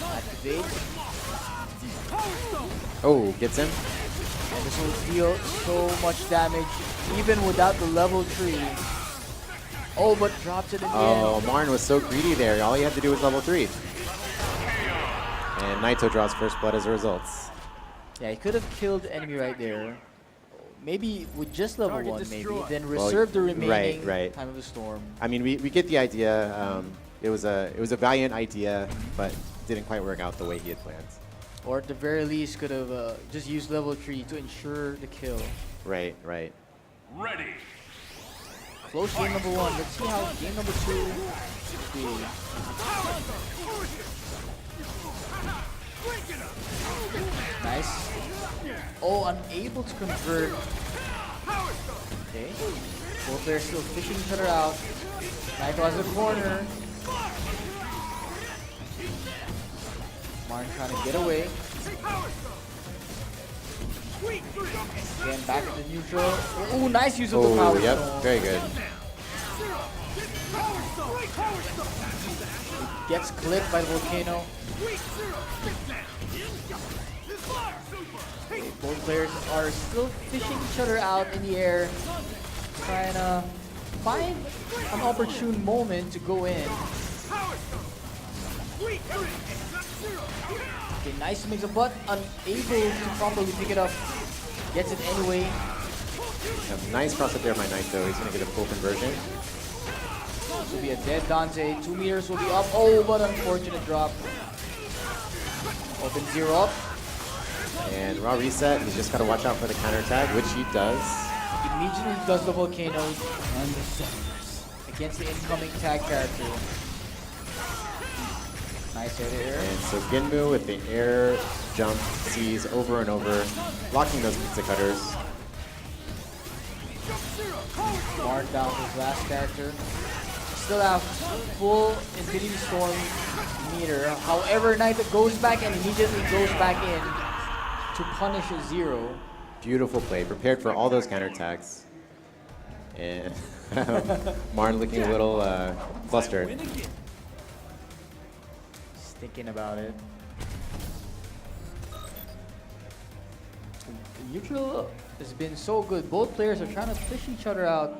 Activate.
Oh, gets him.
And this will deal so much damage, even without the level 3. Oh, but drops it in the
Oh,
end.
Marn was so greedy there. All he had to do was level 3. And Naito draws first blood as a result.
Yeah, he could have killed the enemy right there. Maybe with just level
Target
1, maybe.
destroyed.
Then
Well,
reserve the remaining
right.
time of the storm.
I mean, we get the idea. It was a valiant idea, but didn't quite work out the way he had planned.
Or at the very least, could have just used level 3 to ensure the kill.
Right, right.
Ready.
Close game number 1. Let's see how game number 2 will be. Nice. Oh, unable to convert. Okay. Both players still fishing each other out. Naito has the corner. Marn trying to get away. Again, back to the neutral. Oh, nice use of the power.
Oh, yep,
Stone.
very good.
Gets clipped by the volcano. Both players are still fishing each other out in the air, trying to find an opportune moment to go in. Okay, nice mix of butt, unable to properly pick it up. Gets it anyway.
A nice cross up there by Naito. He's going to get a full conversion.
This will be a dead Dante. 2 meters will be up. Oh, but unfortunate drop. Open 0 up.
And raw reset. He's just got to watch out for the counter tag, which he does.
Immediately does the volcano against the incoming tag character. Nice hit here.
And so Ginmu with the air jump sees over and over, blocking those pizza cutters.
Mark down his last character. Still have full Infinity Storm meter. However, Naito goes back and immediately goes back in to punish Zero.
Beautiful play, prepared for all those counterattacks. And Marn looking a little flustered.
Just thinking about it. Neutral has been so good. Both players are trying to fish each other out.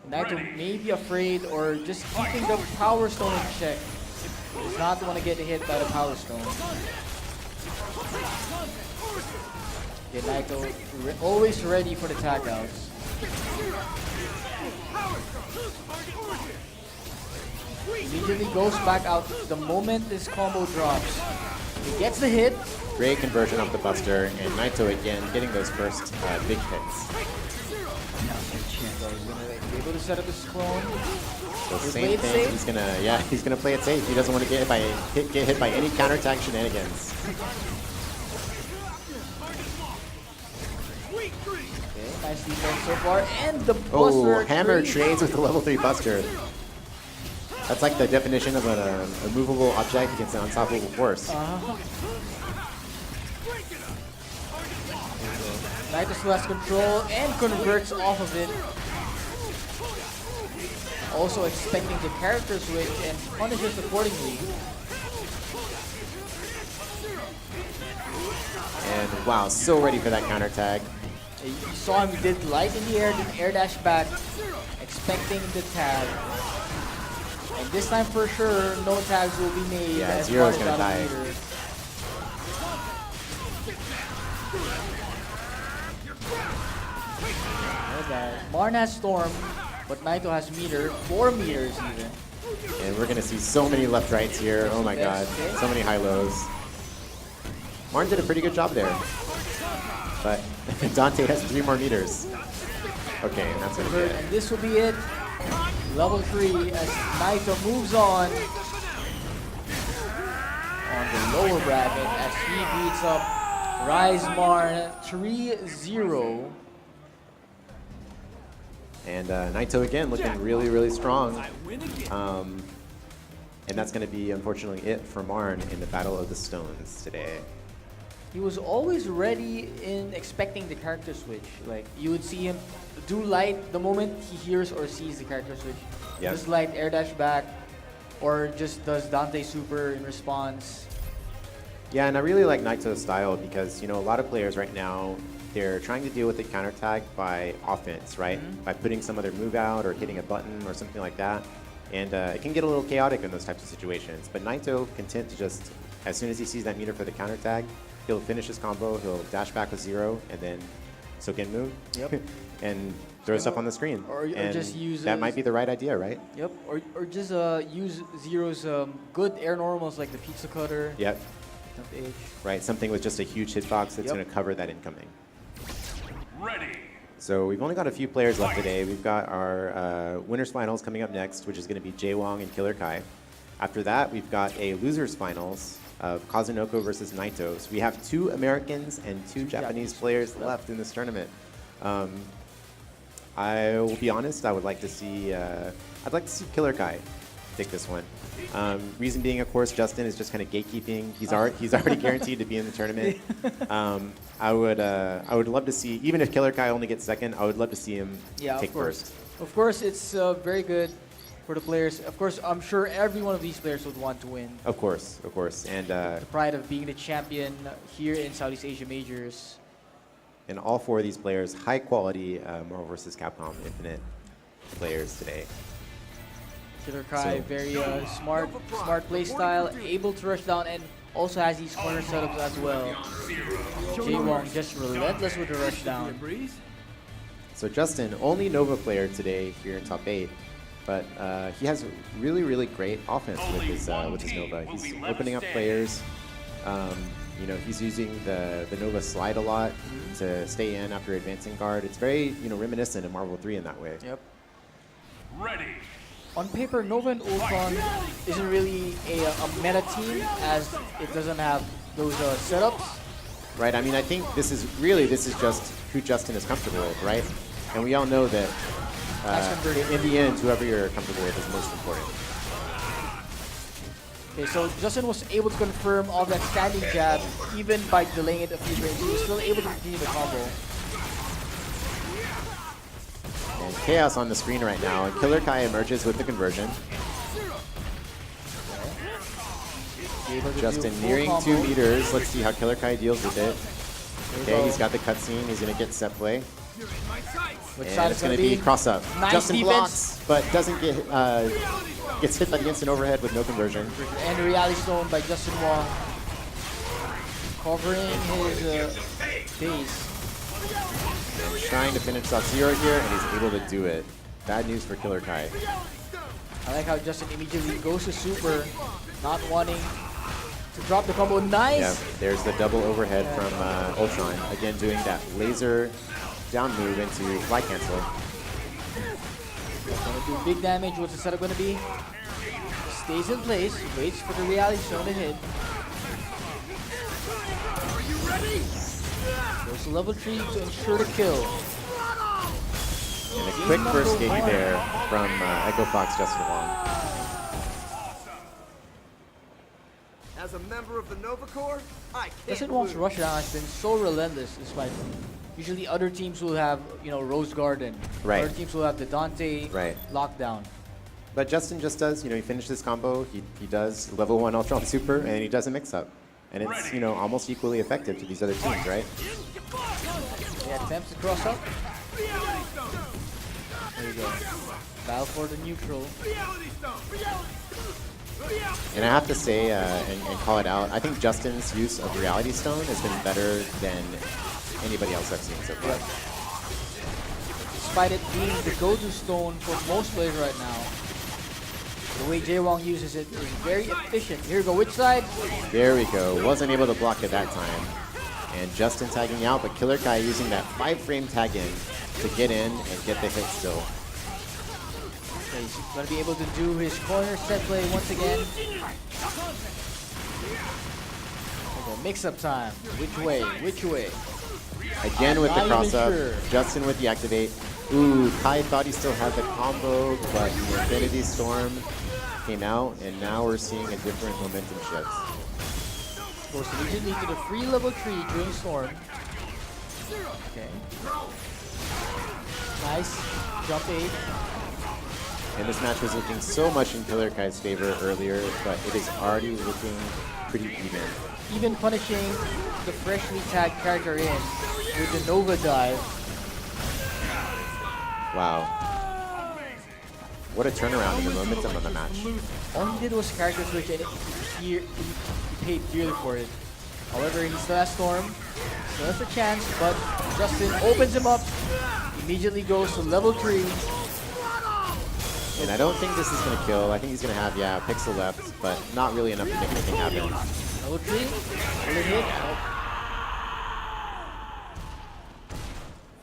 Naito may be afraid or just keeping the Power Stone in check. Does not want to get hit by the Power Stone. Okay, Naito always ready for the tag outs. Immediately goes back out the moment this combo drops. He gets the hit.
Great conversion off the Buster, and Naito again getting those first big hits.
So he's gonna be able to set up his clone.
So
He
same
played
thing.
safe.
He's gonna play it safe. He doesn't want to get hit by any counterattack shenanigans.
Okay, nice defense so far, and the
Oh,
Buster
hammer
trade.
trades with the level 3 Buster. That's like the definition of a movable object against an unstoppable force.
Naito still has control and converts off of it. Also expecting the character switch and punishes accordingly.
And wow, so ready for that counter tag.
You saw him, he did light in the air, then air dash back, expecting the tag. And this time for sure, no tags will be made.
Yeah,
as
Zero's
Marn is
gonna
out of
die.
meter. Marn has Storm, but Naito has meter, 4 meters even.
And we're gonna see so many left rights here. Oh my god, so many high lows. Marn did a pretty good job there. But Dante has 3 more meters. Okay, and that's gonna be it.
And this will be it. Level 3 as Naito moves on the lower bracket as he beats up Rise Marn 3-0.
And Naito again looking really, really strong. And that's going to be, unfortunately, it for Marn in the Battle of the Stones today.
He was always ready in expecting the character switch. Like, you would see him do light the moment he hears or sees the character switch.
Yep.
Just light, air dash back, or just does Dante super in response.
Yeah, and I really like Naito's style because, you know, a lot of players right now, they're trying to deal with the counter tag by offense, right? By putting some other move out or hitting a button or something like that. And it can get a little chaotic in those types of situations. But Naito, content to just, as soon as he sees that meter for the counter tag, he'll finish his combo, he'll dash back with 0, and then Sokenmu.
Yep.
And throw stuff on the screen.
Or
and
just use
that might be the right idea, right?
Yep, or just use Zero's good air normals like the pizza cutter.
Yep.
Edge.
Right, something with just a huge hitbox that's
Yep.
going to cover that incoming.
Ready.
So we've only got a few players left today. We've got our winners finals coming up next, which is going to be Jaewong and Killer Kai. After that, we've got a losers finals of Kazunoko versus Naito. So we have 2 Americans and 2 Japanese players left in this tournament. I will be honest, I would like to see, I'd like to see Killer Kai take this one. Reason being, of course, Justin is just kind of gatekeeping. He's already guaranteed to be in the tournament. I would love to see, even if Killer Kai only gets second, I would love to see him take first.
Of course, it's very good for the players. Of course, I'm sure every one of these players would want to win.
Of course, and
The pride of being the champion here in Southeast Asia Majors.
and all 4 of these players, high quality Marvel vs. Capcom Infinite players today.
Killer Kai, very smart play style, able to rush down and also has these corner setups as well. Jaewong just relentless with the rush down.
So Justin, only Nova player today here in top 8, but he has really, really great offense with his Nova. He's opening up players. You know, he's using the Nova slide a lot to stay in after advancing guard. It's very, you know, reminiscent of Marvel 3 in that way.
Yep.
Ready.
On paper, Nova and Ultron isn't really a meta team as it doesn't have those setups.
Right, I mean, I think this is just who Justin is comfortable with, right? And we all know that in the end, whoever you're comfortable with is most important.
Okay, so Justin was able to confirm all that standing jab, even by delaying it a few frames. He was still able to continue the combo.
And chaos on the screen right now, and Killer Kai emerges with the conversion. Justin nearing 2 meters. Let's see how Killer Kai deals with it. Okay, he's got the cutscene. He's going to get set play.
Which
And
side
it's
is
going to be cross up.
Nice
Justin
defense.
blocks, but doesn't get gets hit by the instant overhead with no conversion.
And the reality stone by Justin Wong, covering his base.
Trying to finish Sub-Zero here, and he's able to do it. Bad news for Killer Kai.
I like how Justin immediately goes to super, not wanting to drop the combo. Nice!
Yeah, there's the double overhead from Ultron. Again, doing that laser down move into fly cancel.
Gonna do big damage. What's the setup gonna be? Stays in place, waits for the reality stone to hit. Goes to level 3 to ensure the kill.
And a quick first game there from Echo Fox Justin Wong.
As a member of the Nova Corps, I can't
Justin Wong's
lose.
rush down has been so relentless despite usually other teams will have, you know, Rose Garden.
Right.
Other teams will have the Dante
Right.
lockdown.
But Justin just does, you know, he finishes this combo, he does level 1 Ultron Super, and he does a mix-up. And it's, you know, almost equally effective to these other teams, right?
He attempts to cross up. There you go. Battle for the neutral.
And I have to say, and call it out, I think Justin's use of Reality Stone has been better than anybody else I've seen so far.
Despite it being the go-to stone for most players right now, the way Jaewong uses it is very efficient. Here we go, which side?
There we go. Wasn't able to block it that time. And Justin tagging out, but Killer Kai using that 5-frame tag in to get in and get the hit still.
Okay, he's going to be able to do his corner set play once again. Okay, mix-up time. Which way? Which way?
Again with the
Not even
cross-up.
sure.
Justin with the activate. Ooh, Kai thought he still had the combo, but the Infinity Storm came out, and now we're seeing a different momentum shift.
Goes immediately to the free level 3 during Storm. Okay. Nice. Jump 8.
And this match was looking so much in Killer Kai's favor earlier, but it is already looking pretty even.
Even punishing the freshly tagged character in with the Nova dive.
Wow. What a turnaround in the momentum of the match.
All he did was character switch and he paid dearly for it. However, he still has Storm, still has a chance, but Justin opens him up, immediately goes to level 3.
And I don't think this is going to kill. I think he's going to have, yeah, a pixel left, but not really enough to make anything happen.
Level 3, will it hit? Nope.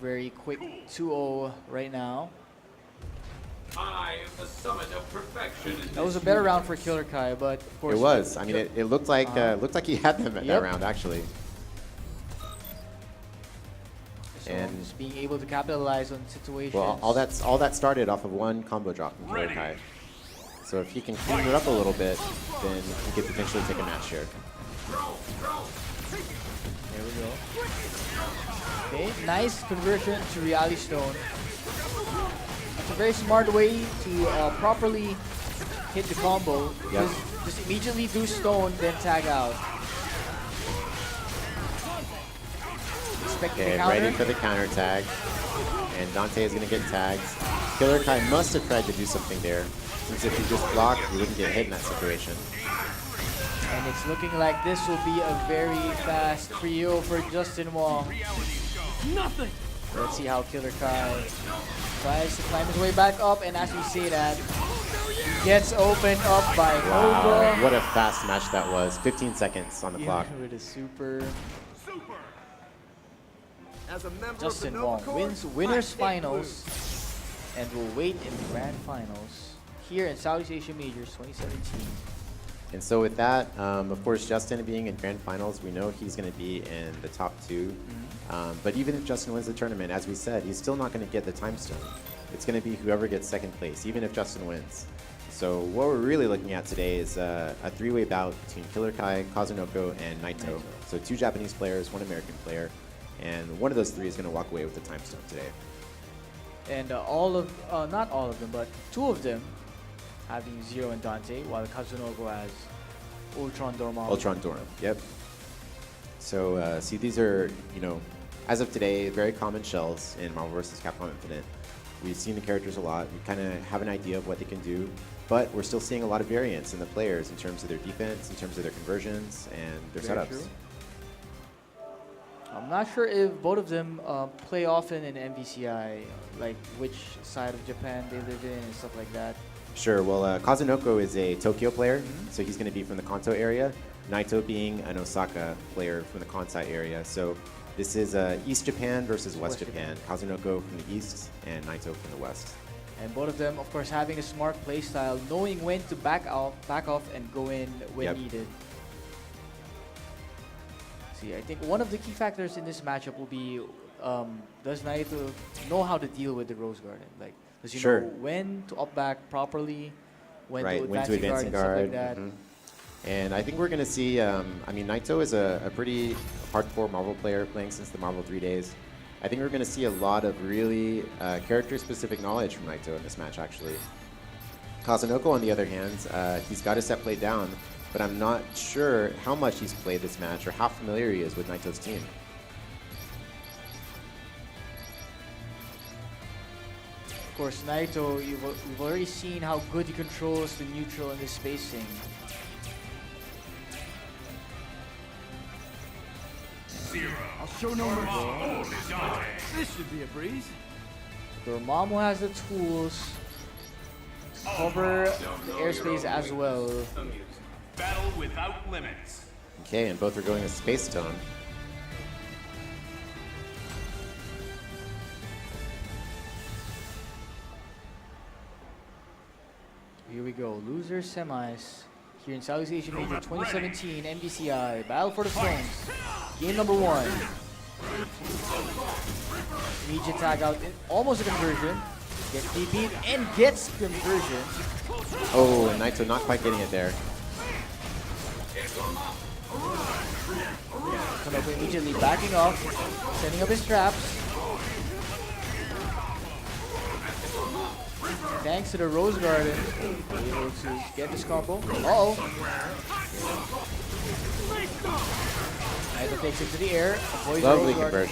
Very quick 2-0 right now.
I am the summit of perfection.
That was a better round for Killer Kai, but of course
It was. I mean, it looked like he had them at that round, actually.
So
And
just being able to capitalize on situations.
well, all that started off of one combo drop from Killer Kai. So if he can clean it up a little bit, then he could potentially take a match here.
There we go. Okay, nice conversion to Reality Stone. It's a very smart way to properly hit the combo.
Yep.
Just immediately do stone, then tag out. Expect the
Okay,
counter.
ready for the counter tag. And Dante is going to get tagged. Killer Kai must have tried to do something there, since if he just blocked, he wouldn't get hit in that situation.
And it's looking like this will be a very fast trio for Justin Wong.
Nothing.
Let's see how Killer Kai tries to climb his way back up, and as we say that, he gets opened up by
Wow,
Nova.
what a fast match that was. 15 seconds on the clock.
With a super.
As a member
Justin
of the
Wong
Nova Corps,
wins winners finals and will wait in the grand finals here in Southeast Asia Majors 2017.
And so with that, of course, Justin being in grand finals, we know he's going to be in the top 2. But even if Justin wins the tournament, as we said, he's still not going to get the time stone. It's going to be whoever gets second place, even if Justin wins. So what we're really looking at today is a 3-way bout between Killer Kai, Kazunoko, and Naito. So 2 Japanese players, 1 American player, and one of those 3 is going to walk away with the time stone today.
And not all of them, but 2 of them having Zero and Dante, while Kazunoko has Ultron Dormammu.
Ultron Dorm, yep. So see, these are, you know, as of today, very common shells in Marvel vs. Capcom Infinite. We've seen the characters a lot. We kind of have an idea of what they can do, but we're still seeing a lot of variance in the players in terms of their defense, in terms of their conversions, and their
Very
setups.
true. I'm not sure if both of them play often in MVCI, like which side of Japan they live in and stuff like that.
Sure, well, Kazunoko is a Tokyo player, so he's going to be from the Kanto area. Naito being an Osaka player from the Kansai area. So this is East Japan versus West Japan. Kazunoko from the east and Naito from the west.
And both of them, of course, having a smart play style, knowing when to back off, and go in when needed. See, I think one of the key factors in this matchup will be, does Naito know how to deal with the Rose Garden? Like, does he know when to up back properly, when to advance guard, and stuff like that?
And I think we're going to see, I mean, Naito is a pretty hardcore Marvel player playing since the Marvel 3 days. I think we're going to see a lot of really character-specific knowledge from Naito in this match, actually. Kazunoko, on the other hand, he's got his set played down, but I'm not sure how much he's played this match or how familiar he is with Naito's team.
Of course, Naito, you've already seen how good he controls the neutral and the spacing.
I'll show no mercy. This should be a breeze.
Dormammu has the tools to cover the airspace as well.
Battle without limits.
Okay, and both are going a Space Stone.
Here we go, loser semis here in Southeast Asia Major 2017 NBCI Battle for the Stones. Game number 1. Immediate tag out, almost a conversion. Gets DP'd and gets conversion.
Oh, and Naito not quite getting it there.
Kanoko immediately backing off, setting up his traps. Thanks to the Rose Garden, able to get this combo. Uh-oh. Naito takes it to the air, avoids
Lovely
the Rose Garden.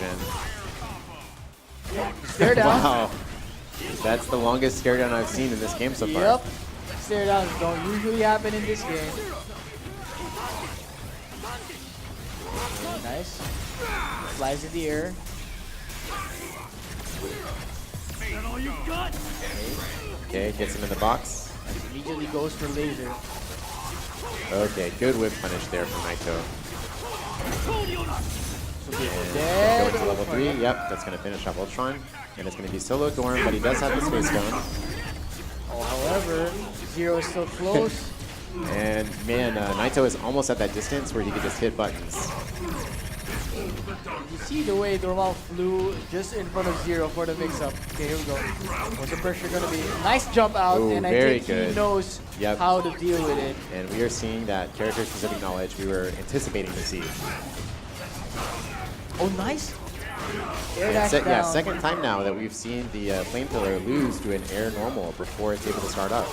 conversion.
Stare down.
Wow. That's the longest stare down I've seen in this game so far.
Yep. Stare downs don't usually happen in this game. Very nice. Flies in the air.
Okay, gets him in the box.
And immediately goes for laser.
Okay, good whip punish there from Naito.
So
And
dead.
going to level 3. Yep, that's going to finish off Ultron. And it's going to be solo Dorm, but he does have the Space Stone.
Oh, however, Zero is still close.
And man, Naito is almost at that distance where he could just hit buttons.
You see the way Dormammu flew just in front of Zero for the mix-up. Okay, here we go. What's the pressure going to be? Nice jump out,
Ooh,
and I
very
think
good.
he knows
Yep.
how to deal with it.
And we are seeing that character-specific knowledge we were anticipating to see.
Oh, nice. Air
And
dash down.
yeah, second time now that we've seen the Flame Pillar lose to an air normal before it's able to start up.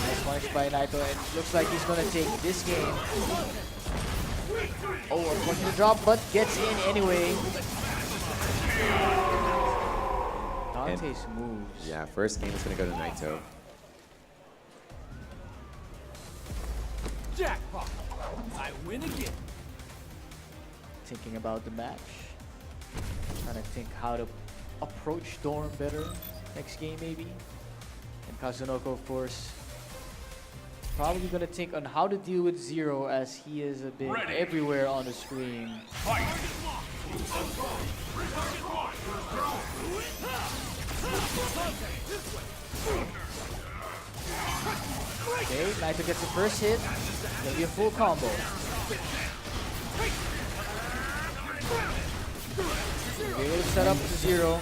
Nice punish by Naito, and looks like he's going to take this game. Oh, unfortunate drop, but gets in anyway. Dante's moves.
Yeah, first game is going to go to Naito.
Jackpot. I win again.
Thinking about the match. Trying to think how to approach Storm better next game maybe. And Kazunoko, of course, probably gonna think on how to deal with Zero as he is a bit
Ready.
everywhere on the screen.
Fight.
Okay, Naito gets the first hit. Gonna be a full combo. Be able to set up to Zero.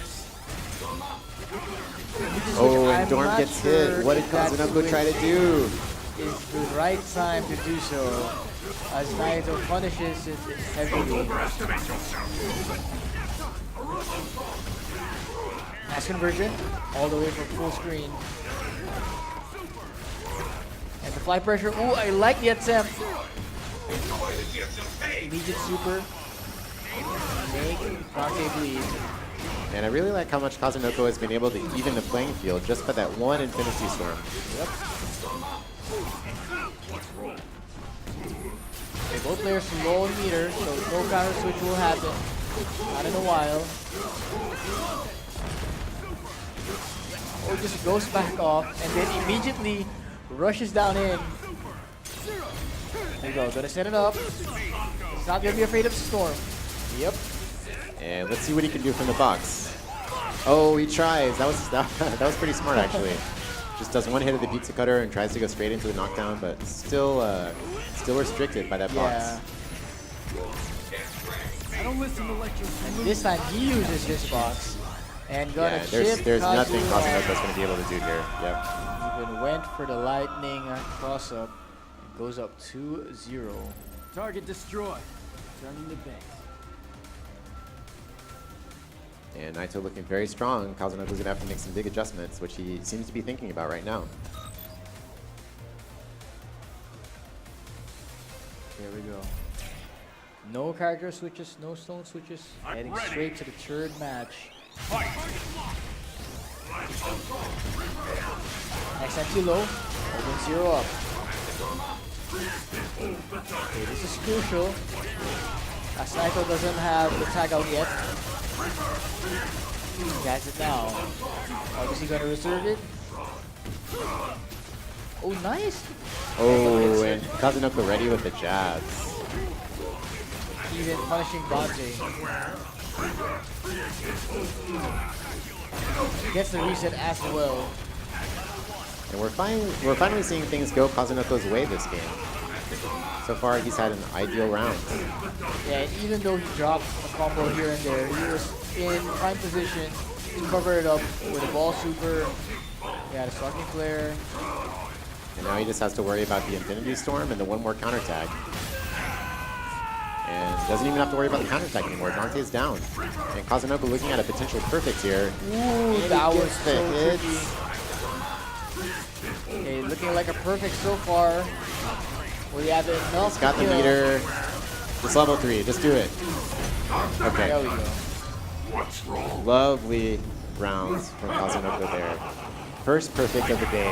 Oh, and
I'm
Dorm
not
gets
sure
hit. What did
if that's
Kazunoko try to do?
Is the right time to do so, as Naito punishes it heavily. Mass conversion, all the way from full screen. And the fly pressure, ooh, I like the attempt. Immediate super. Make Dante bleed.
And I really like how much Kazunoko has been able to even the playing field just by that one Infinity Storm.
Yep. Okay, both players low on meter, so no counter switch will happen. Not in a while. Or just goes back off and then immediately rushes down in. There you go, gonna set it up. He's not gonna be afraid of Storm. Yep.
And let's see what he can do from the box. Oh, he tries. That was pretty smart actually. Just does one hit of the pizza cutter and tries to go straight into the knockdown, but still restricted by that box.
I don't listen to lectures.
This time he uses his box and gonna
Yeah,
chip
there's nothing
Kazuya.
Kazunoko's going to be able to do here. Yep.
Even went for the lightning cross-up. Goes up 2-0.
Target destroyed. Turning the base.
And Naito looking very strong. Kazunoko's going to have to make some big adjustments, which he seems to be thinking about right now.
There we go. No character switches, no stone switches.
I'm
Heading
ready.
straight to the third match.
Fight.
XMT low, open 0 up. Okay, this is crucial. As Naito doesn't have the tag out yet. He has it now. Obviously gonna reserve it. Oh, nice!
Oh, and Kazunoko ready with the jabs.
Even punishing Dante. Gets the reset as well.
And we're finally seeing things go Kazunoko's way this game. So far, he's had an ideal round.
Yeah, and even though he dropped a combo here and there, he was in prime position to cover it up with a ball super. Yeah, the stalking flare.
And now he just has to worry about the Infinity Storm and the one more counter tag. And doesn't even have to worry about the counter tag anymore. Dante's down. And Kazunoko looking at a potential perfect here.
Ooh, that was
the
so
hits.
tricky. Okay, looking like a perfect so far. We have enough
He's got
to
the
kill.
meter. It's level 3. Just do it.
There
Okay.
we go.
Lovely rounds from Kazunoko there. First perfect of the day.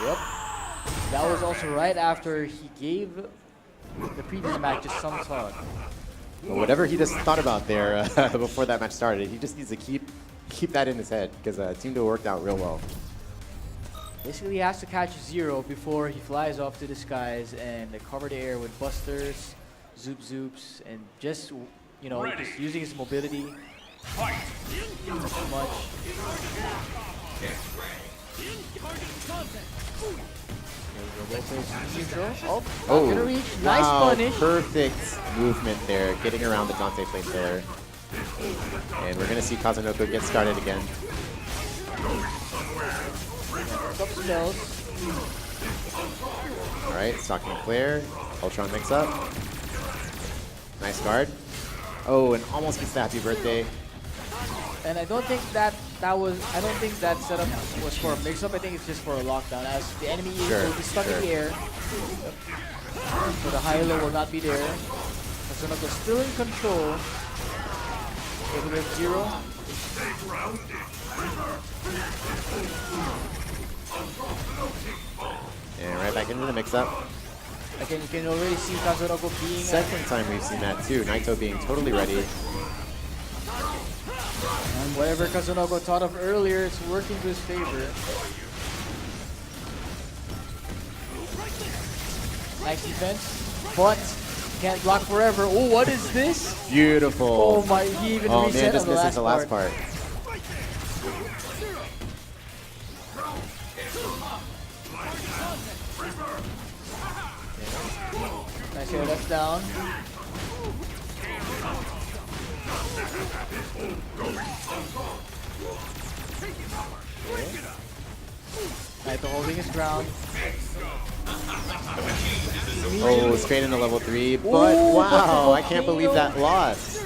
Yep. That was also right after he gave the previous match just some thought.
But whatever he just thought about there before that match started, he just needs to keep that in his head because it seemed to have worked out real well.
Basically, he has to catch 0 before he flies off to the skies and cover the air with busters, zoop zoops, and just, you know, just using his mobility.
Fight.
Not too much. Neutral. Oh, not gonna reach. Nice
wow,
punish.
perfect movement there, getting around the Dante flame killer. And we're gonna see Kazunoko get started again.
Up spells.
All right, Stalking Flare, Ultron mix up. Nice guard. Oh, and almost gets the happy birthday.
And I don't think that setup was for a mix-up. I think it's just for a lockdown, as the enemy will be stuck in the air. So the high-low will not be there. Kazunoko still in control. Able to 0.
And right back into the mix-up.
Again, you can already see Kazunoko being...
Second time we've seen that too. Naito being totally ready.
And whatever Kazunoko thought of earlier, it's working to his favor. Nice defense, but can't block forever. Oh, what is this?
Beautiful.
Oh my, he even
Oh
reset
man, just
on
missing the last part.
Nice air that's down. Naito holding his ground.
Oh, straight into level 3, but
Ooh,
wow,
but
I can't believe that loss.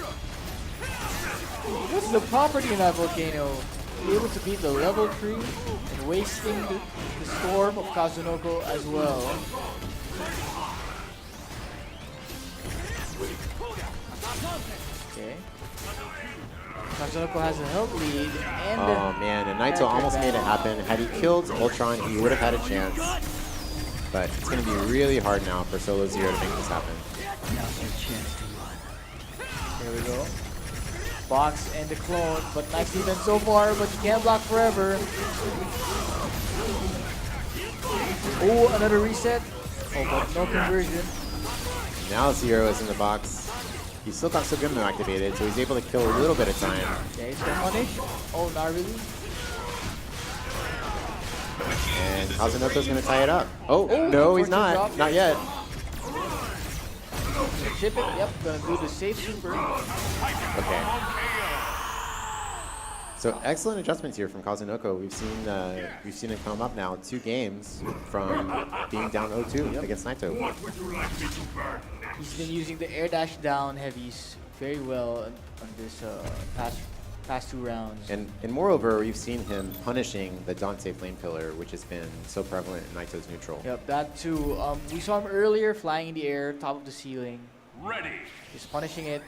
What's the property in that volcano? Able to beat the level 3 and wasting the storm of Kazunoko as well. Okay. Kazunoko has a health lead and
Oh man, and Naito almost made it happen. Had he killed Ultron, he would have had a chance. But it's going to be really hard now for Solo Zero to make this happen.
There we go. Box and the clone, but nice defense so far, but you can't block forever. Oh, another reset. Oh, but no conversion.
Now Zero is in the box. He's still got Sugimno activated, so he's able to kill a little bit of time.
Okay, he's gonna punish. Oh, not really.
And Kazunoko's going to tie it up. Oh,
Oh,
no, he's
fortune
not.
drop.
Not yet.
Chip it. Yep, gonna do the safe super.
Okay. So excellent adjustments here from Kazunoko. We've seen it come up now 2 games from being down 0-2 against Naito.
He's been using the air dash down heavies very well on this past 2 rounds.
And moreover, we've seen him punishing the Dante Flame Pillar, which has been so prevalent in Naito's neutral.
Yep, that too. We saw him earlier flying in the air, top of the ceiling.
Ready.
He's punishing it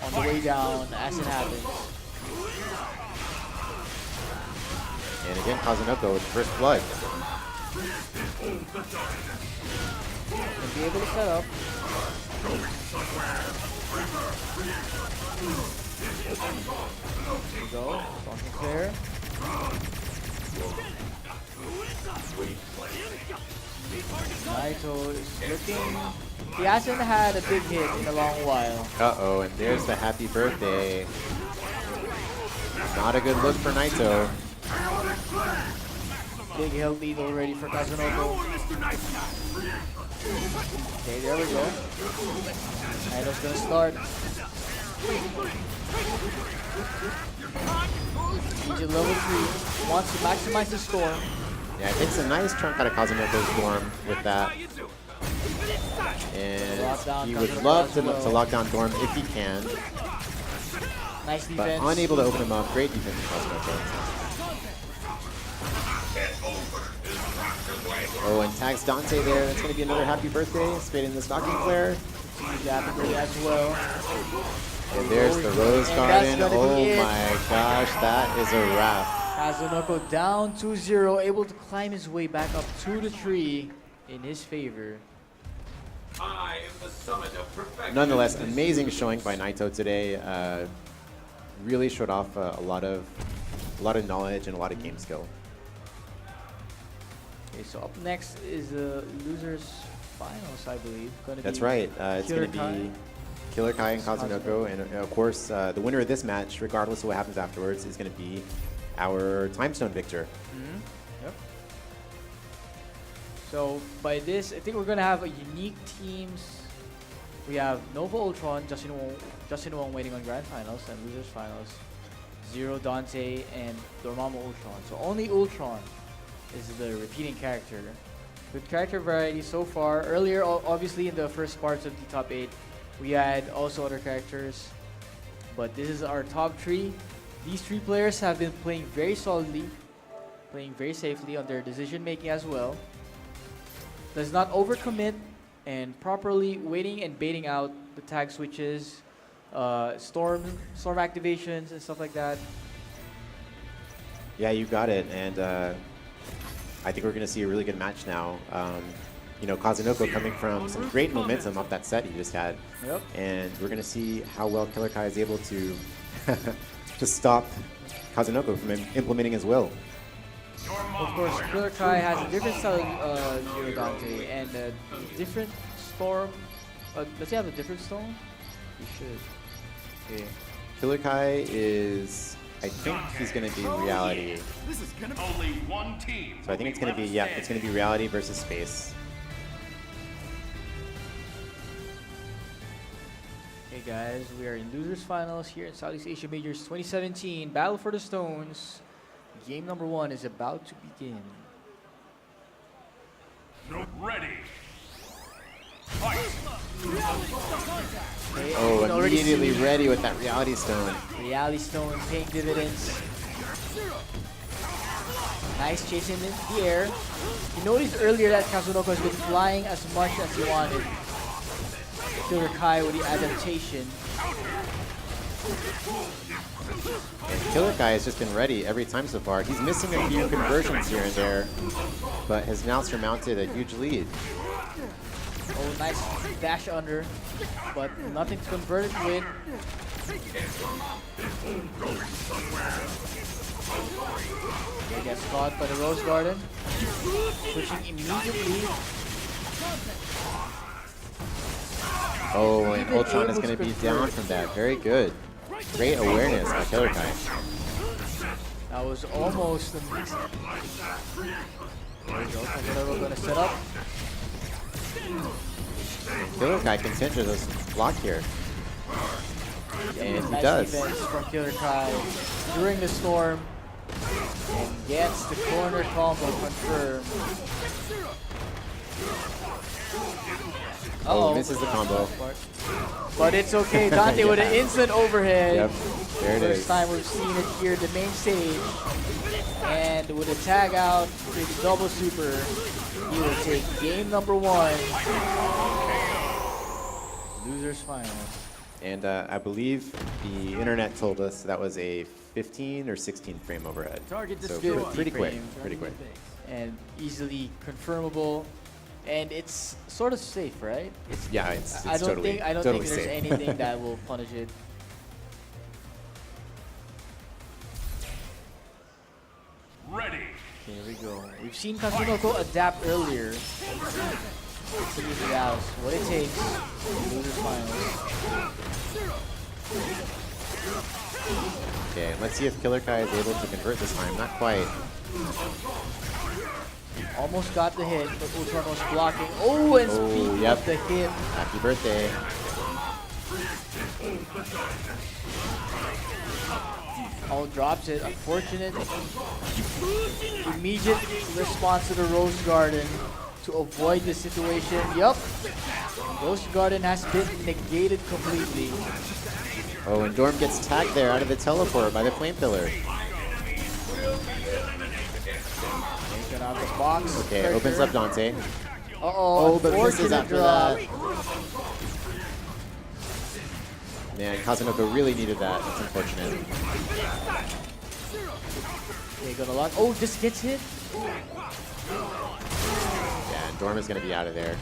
on the way down as it happens.
And again, Kazunoko with first blood.
And be able to set up. There we go. Stalking flare. Naito is looking. He hasn't had a big hit in a long while.
Uh-oh, and there's the happy birthday. Not a good look for Naito.
Big health lead already for Kazunoko. Okay, there we go. Naito's gonna start. He's at level 3. Wants to maximize the storm.
Yeah, it takes a nice chunk out of Kazunoko's Dorm with that. And he would love to lock down Dorm if he can,
Nice
but
defense.
unable to open him up. Great defense from Kazunoko. Oh, and tags Dante there. That's going to be another happy birthday. Straight in the stocking flare.
He's happy for that as well.
And there's the Rose
And that's
Garden.
gonna
Oh
be it.
my gosh, that is a wrap.
Kazunoko down 2-0, able to climb his way back up to the tree in his favor.
I am the summit of perfection.
Nonetheless, amazing showing by Naito today. Really showed off a lot of knowledge and a lot of game skill.
Okay, so up next is the losers finals, I believe.
That's right. It's
Killer
going to
Kai.
be Killer Kai and Kazunoko, and of course, the winner of this match, regardless of what happens afterwards, is going to be our Time Stone victor.
Yep. So by this, I think we're gonna have a unique teams. We have Nova Ultron, Justin Wong waiting on Grand Finals and Losers Finals. Zero Dante and Dormammu Ultron. So only Ultron is the repeating character. Good character variety so far. Earlier, obviously in the first parts of the top 8, we had also other characters. But this is our top 3. These 3 players have been playing very solidly, playing very safely on their decision making as well. Does not overcommit and properly waiting and baiting out the tag switches, storm activations and stuff like that.
Yeah, you got it. And I think we're going to see a really good match now. you know, Kazunoko coming from some great momentum off that set he just had.
Yep.
And we're going to see how well Killer Kai is able to to stop Kazunoko from implementing his will.
Of course, Killer Kai has a different style of Zero Dante and a different storm. Does he have a different storm? He should.
Okay. Killer Kai is, I think he's going to be reality.
This is gonna only one team.
So I think it's going to be, yeah, it's going to be reality versus space.
Hey guys, we are in losers finals here in Southeast Asia Majors 2017. Battle for the Stones. Game number 1 is about to begin.
No, ready. Fight.
Okay,
Oh,
you can already
immediately
see
ready with that reality stone.
Reality Stone paying dividends. Nice chase in the air. You noticed earlier that Kazunoko has been flying as much as he wanted. Killer Kai with the adaptation.
And Killer Kai has just been ready every time so far. He's missing a few conversions here and there, but has now surmounted a huge lead.
Oh, nice dash under, but nothing to convert it with. He gets caught by the Rose Garden. Switching immediately.
Oh, and
Even
Ultron is
able
going
to
to be
convert.
down from that. Very good. Great awareness by Killer Kai.
That was almost a miss. There we go. Kazunoko gonna set up.
Killer Kai can center this block here. And he
Nice
does.
defense from Killer Kai during the storm. And gets the corner combo confirmed.
Oh, misses the combo.
But it's okay. Dante with an
Yeah.
instant overhead.
Yep, there it
First
is.
time we've seen it here at the main stage. And with a tag out, with a double super, he will take game number 1. Losers finals.
And I believe the internet told us that was a 15 or 16 frame overhead.
Target
So
destroyed.
pretty quick,
frame.
pretty quick.
And easily confirmable. And it's sort of safe, right?
Yeah, it's
I don't
totally,
think
totally
there's
safe.
anything that will punish it.
Ready.
Here we go. We've seen Kazunoko adapt earlier. It's the music out. What it takes to losers finals.
Okay, let's see if Killer Kai is able to convert this time. Not quite.
Almost got the hit, but Ultron was blocking. Oh, and
Oh,
speaking
yep.
of the hit,
Happy birthday.
oh, drops it. Unfortunate. Immediate response to the Rose Garden to avoid the situation. Yup. Rose Garden has been negated completely.
Oh, and Dorm gets tagged there out of the teleport by the Flame Pillar.
Taken out the box.
Okay, opens up Dante.
Uh-oh,
but misses
unfortunate
after
drop.
that. Man, Kazunoko really needed that. That's unfortunate.
Okay, gonna lock. Oh, this gets hit.
Yeah, and Dorm is going to be out of there.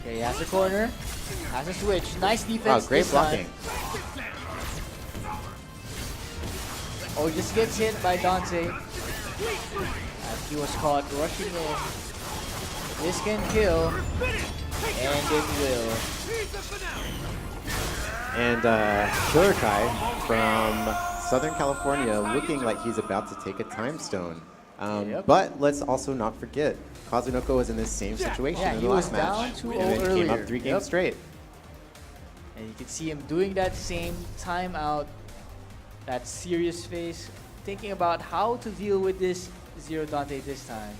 Okay, he has a corner. Has a switch. Nice defense.
Oh, great
this time.
blocking.
Oh, just gets hit by Dante. As he was caught rushing in. This can kill. And it will.
And Killer Kai from Southern California looking like he's about to take a time stone.
Yep.
But let's also not forget, Kazunoko was in this same situation
Yeah,
in
he
the
was
last
down
match.
2-0
And then came
earlier.
up 3 games
Yep.
straight.
And you can see him doing that same timeout. That serious face. Thinking about how to deal with this Zero Dante this time.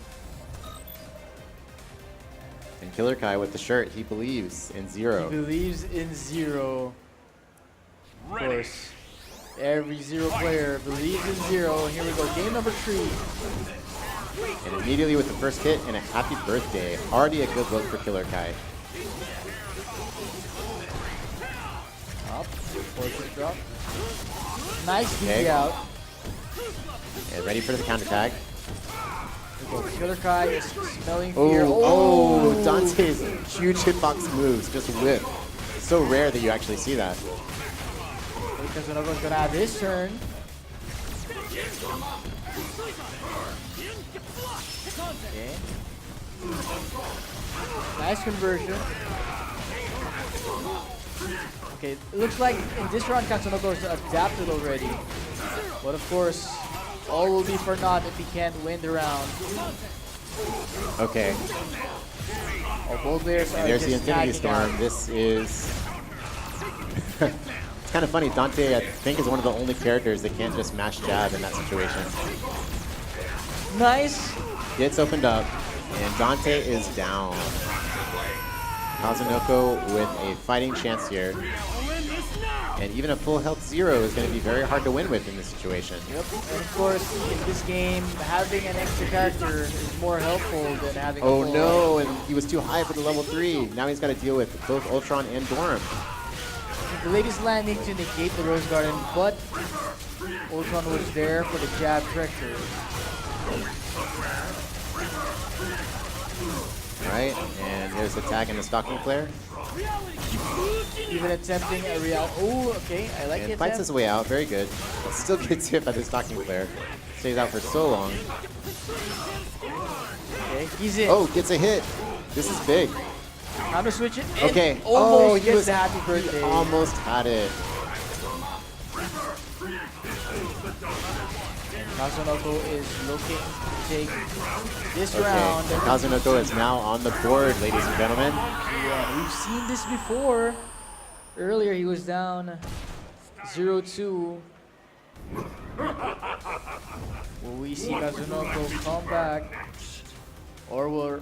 And Killer Kai with the shirt, he believes in
He
Zero.
believes in Zero. Of
Ready.
course. Every Zero player believes in Zero. And here we go. Game number 3.
And immediately with the first hit and a happy birthday. Already a good look for Killer Kai.
Up. Fortune drop. Nice DP
Okay.
out.
And ready for the counter tag.
Killer Kai is smelling
Oh,
fear.
oh, Dante's huge hitbox moves just whip. So rare that you actually see that.
Kazunoko's gonna have his turn. Okay. Nice conversion. Okay, it looks like in this round Katsunoko is adapted already. But of course, all will be for naught if he can't win the round.
Okay,
Oh, both players are
there's the
just
Infinity
tagging out.
Storm. This is... It's kind of funny. Dante, I think, is one of the only characters that can't just mash jab in that situation.
Nice.
Gets opened up, and Dante is down. Kazunoko with a fighting chance here. And even a full health 0 is going to be very hard to win with in this situation.
Yep. And of course, in this game, having an extra character is more helpful than having a
Oh
full
no, and he was too high for the level 3. Now he's got to deal with both Ultron and Dorm.
The latest landing to negate the Rose Garden, but Ultron was there for the jab pressure.
Alright, and there's the tag in the Stalking Flare.
Even attempting a real. Oh, okay, I like
And
it.
fights his way out, very good. But still gets hit by the Stalking Flare. Stays out for so long.
Okay, he's in.
Oh, gets a hit. This is big.
Counter switch it. And
Okay.
almost
he
gets
was
the happy birthday.
He almost had it.
Kazunoko is looking to take this
Okay.
round.
Kazunoko is now on the board, ladies and gentlemen.
Yeah, we've seen this before. Earlier he was down 0-2. Will we see Kazunoko come back? Or will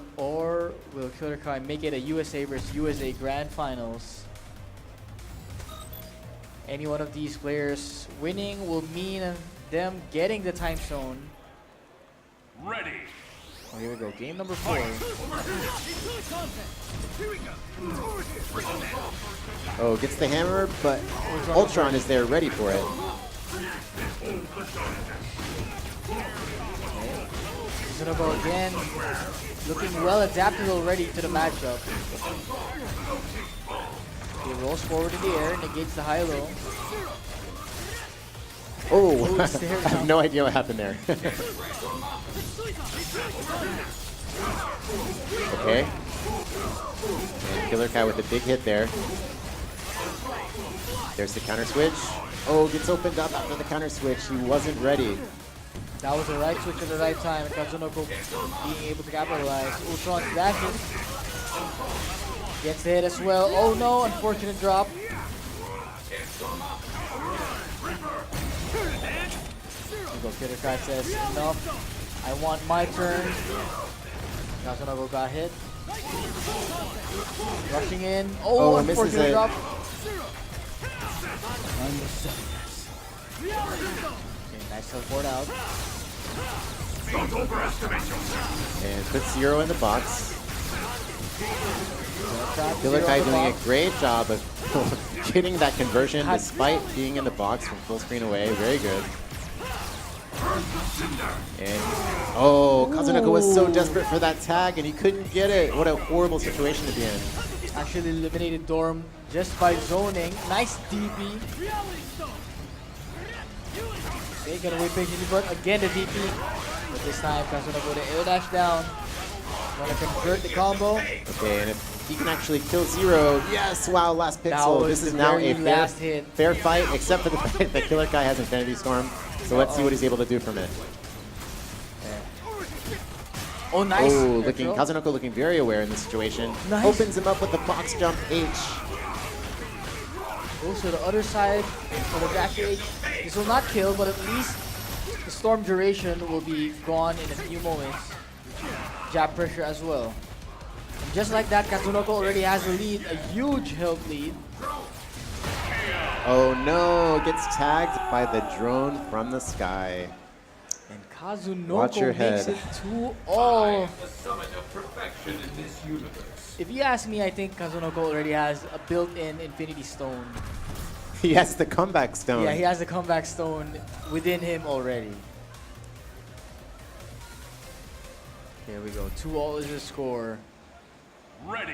Killer Kai make it a USA versus USA Grand Finals? Any one of these players winning will mean them getting the time zone.
Ready.
Oh, here we go. Game number 4.
Oh, gets the hammer, but Ultron is there ready for it.
Kazunoko again, looking well adapted already to the matchup. He rolls forward in the air, negates the high-low.
Oh,
Oh,
I
stare
have
down.
no idea what happened there. Okay. And Killer Kai with a big hit there. There's the counter switch. Oh, gets opened up after the counter switch. He wasn't ready.
That was the right switch at the right time, and Kazunoko being able to capitalize. Ultron dashes. Gets the hit as well. Oh no, unfortunate drop. Killer Kai says, enough. I want my turn. Kazunoko got hit. Rushing in. Oh,
misses
unfortunate
it.
drop. Okay, nice teleport out.
Don't overestimate yourself.
And puts 0 in the box.
Trap
Killer
zero
Kai
on the
doing a
box.
great job of getting that conversion despite being in the box from full screen away. Very good. And oh, Kazunoko was so desperate for that tag and he couldn't get it. What a horrible situation to be in.
Actually eliminated Dorm just by zoning. Nice DP. Okay, gonna wait patiently, but again the DP. But this time Kazunoko the air dash down. Gonna convert the combo.
Okay, and if he can actually kill 0, yes, wow, last
That
pixel.
was
This is
the
now
very
a
last hit.
fair fight, except for the fact that Killer Kai has Infinity Storm. So let's see what he's able to do from it.
Oh, nice.
Oh,
Air throw.
Kazunoko looking very aware in this situation.
Nice.
Opens him up with the box jump H.
Goes to the other side for the dash H. This will not kill, but at least the storm duration will be gone in a few moments. Jab pressure as well. And just like that, Kazunoko already has a lead, a huge health lead.
Oh no, gets tagged by the drone from the sky.
And
Watch your
Kazunoko makes
head.
it 2-all.
The summit of perfection in this universe.
If you ask me, I think Kazunoko already has a built-in Infinity Stone.
He has the comeback stone.
Yeah, he has the comeback stone within him already. Here we go. 2-all is the score.
Ready.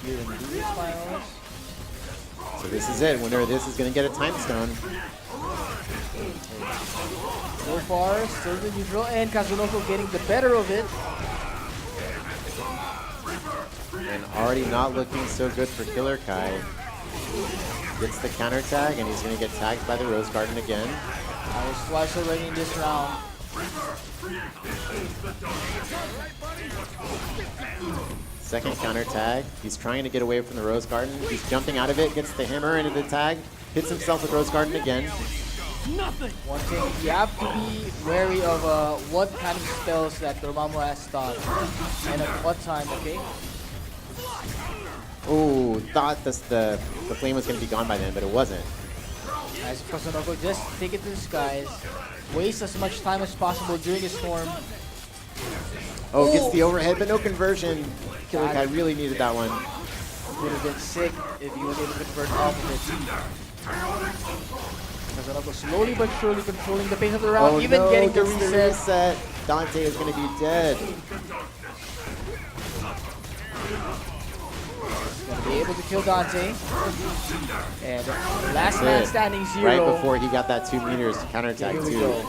Here in these finals.
So this is it. Winner of this is going to get a time stone.
So far, still the neutral, and Kazunoko getting the better of it.
And already not looking so good for Killer Kai. Gets the counter tag, and he's going to get tagged by the Rose Garden again.
Nice twice already in this round.
Second counter tag. He's trying to get away from the Rose Garden. He's jumping out of it, gets the hammer into the tag, hits himself with Rose Garden again.
One thing, you have to be wary of what kind of spells that Dormammu has taught and at what time, okay?
Oh, thought the flame was going to be gone by then, but it wasn't.
Nice, Kazunoko, just take it to the skies. Waste as much time as possible during a storm.
Oh, gets the overhead, but no conversion. Killer Kai really needed that one.
Would have been sick if he was able to convert off of it. Kazunoko slowly but surely controlling the pace of the round,
Oh
even
no,
getting the
gets
reset.
Dante is going to be dead.
Gonna be able to kill Dante. And last
That's
man
it.
standing 0.
Right before he got that 2 meters to counterattack
Here we
too.
go.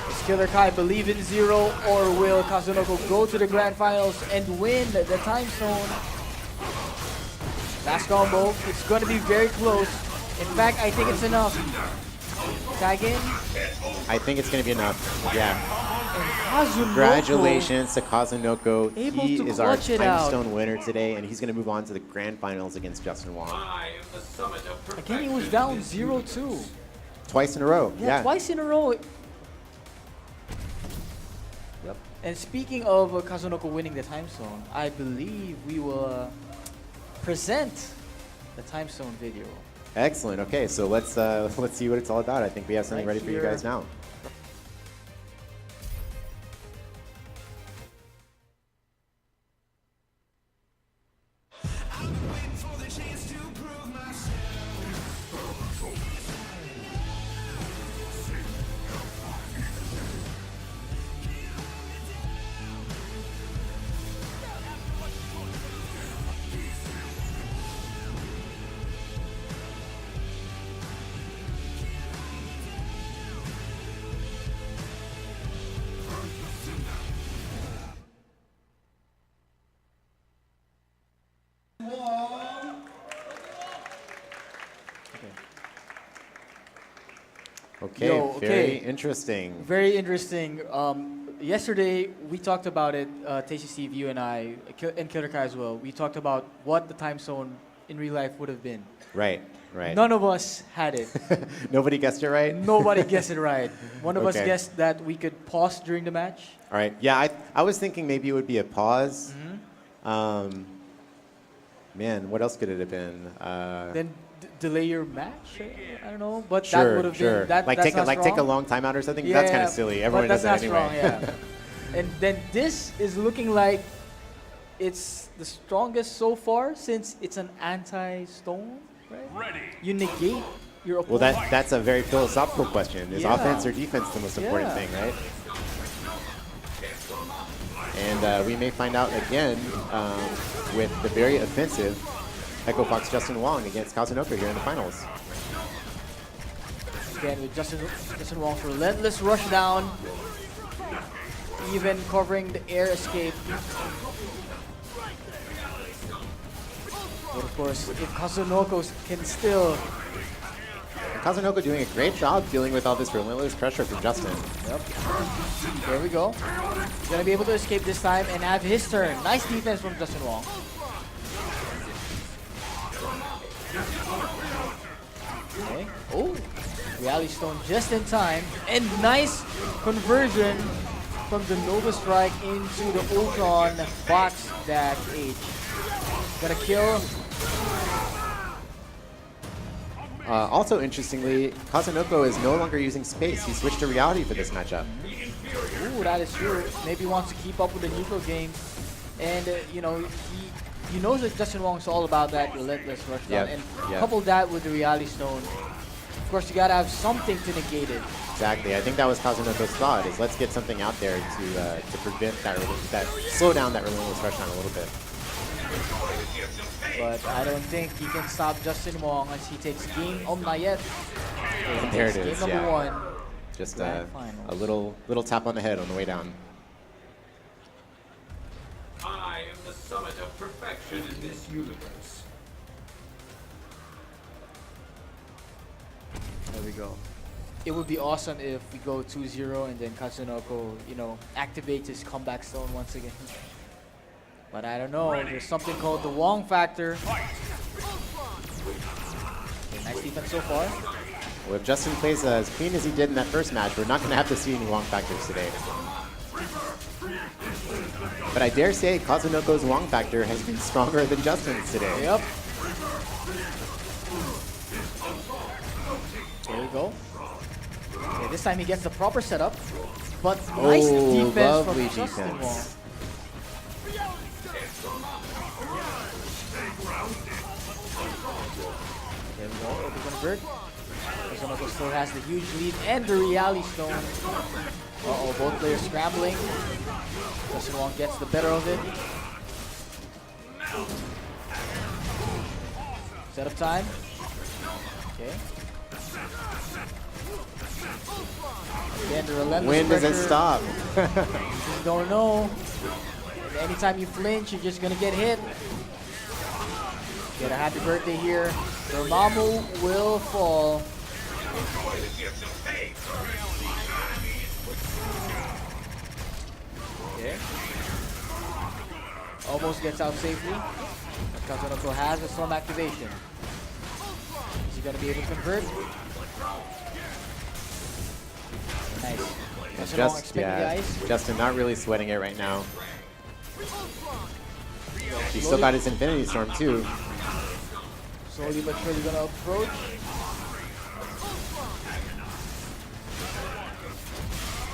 Does Killer Kai believe in 0, or will Kazunoko go to the grand finals and win the time zone? Last combo. It's going to be very close. In fact, I think it's enough. Tag in.
I think it's going to be enough. Yeah.
And Kazunoko.
Congratulations to Kazunoko.
Able
He
to
is our
clutch it
time
out.
stone winner today, and he's going to move on to the grand finals against Justin Wong.
I am the summit of perfection.
Again, he was down 0-2.
Twice in a row.
Yeah, twice in a row. Yep. And speaking of Kazunoko winning the time zone, I believe we will present the time zone video.
Excellent. Okay, so let's see what it's all about. I think we have something
Right
ready for you
here.
guys now. Okay,
Yo,
very
okay.
interesting.
Very interesting. Yesterday, we talked about it, Tasty Steve, you and I, and Killer Kai as well. We talked about what the time zone in real life would have been.
Right, right.
None of us had it.
Nobody guessed it right?
Nobody guessed it right. One of us
Okay.
guessed that we could pause during the match.
All right. Yeah, I was thinking maybe it would be a pause.
Mm-hmm.
Man, what else could it have been?
Then delay your match? I don't know. But that
Sure,
would have
sure.
been that.
Like
that's
take a,
not
like take a
strong.
long time out or something.
Yeah,
That's kind of silly. Everyone
but
does that
that's
anyway.
not strong, yeah. And then this is looking like it's the strongest so far since it's an anti-stone, right?
Ready.
You negate your
Well,
opponent.
that's a very philosophical question. Is
Yeah.
offense or defense the most important
Yeah.
thing, right? And we may find out again with the very offensive Echo Fox Justin Wong against Kazunoko here in the finals.
Again with Justin Wong's relentless rush down, even covering the air escape. But of course, if Kazunoko can still...
Kazunoko doing a great job dealing with all this relentless pressure from Justin.
Yep. There we go. He's going to be able to escape this time and have his turn. Nice defense from Justin Wong. Okay. Oh, Reality Stone just in time. And nice conversion from the Nova Strike into the Ultron box dash H. Gonna kill.
Also, interestingly, Kazunoko is no longer using space. He switched to reality for this matchup.
Ooh, that is true. Maybe he wants to keep up with the neutral game. And, you know, he knows that Justin Wong's all about that relentless rush down.
Yep,
And
yep.
couple that with the Reality Stone, Of course, you gotta have something to negate it.
Exactly. I think that was Kazunoko's thought, is let's get something out there to prevent that slow down that relentless rush on a little bit.
But I don't think he can stop Justin Wong as he takes game. Oh, not yet. Okay, he
There it
takes
is,
Game number
yeah.
1.
Just
Grand
a
finals.
little tap on the head on the way down.
I am the summit of perfection in this universe.
There we go. It would be awesome if we go 2-0 and then Kazunoko, you know, activates his comeback stone once again. But I don't know. There's something called the Wong factor. Okay, nice defense so far.
Well, if Justin plays as clean as he did in that first match, we're not going to have to see any Wong factors today. But I dare say Kazunoko's Wong factor has been stronger than Justin's today.
Yep. There we go. Okay, this time he gets the proper setup. But nice defense
lovely
from Justin Wong.
defense.
There we go. Able to convert. Kazunoko still has the huge lead and the reality stone. Uh-oh, both players scrambling. Justin Wong gets the better of it. Setup time. Okay. Again, the relentless
When does it
pressure.
stop?
You just don't know. And anytime you flinch, you're just gonna get hit. Get a happy birthday here. Dormammu will fall. Okay. Almost gets out safely. Kazunoko has a storm activation. Is he gonna be able to convert? Nice. Kazunoko expecting the ice.
Justin not really sweating it right now. He's still got his Infinity Storm too.
Slowly but surely gonna approach.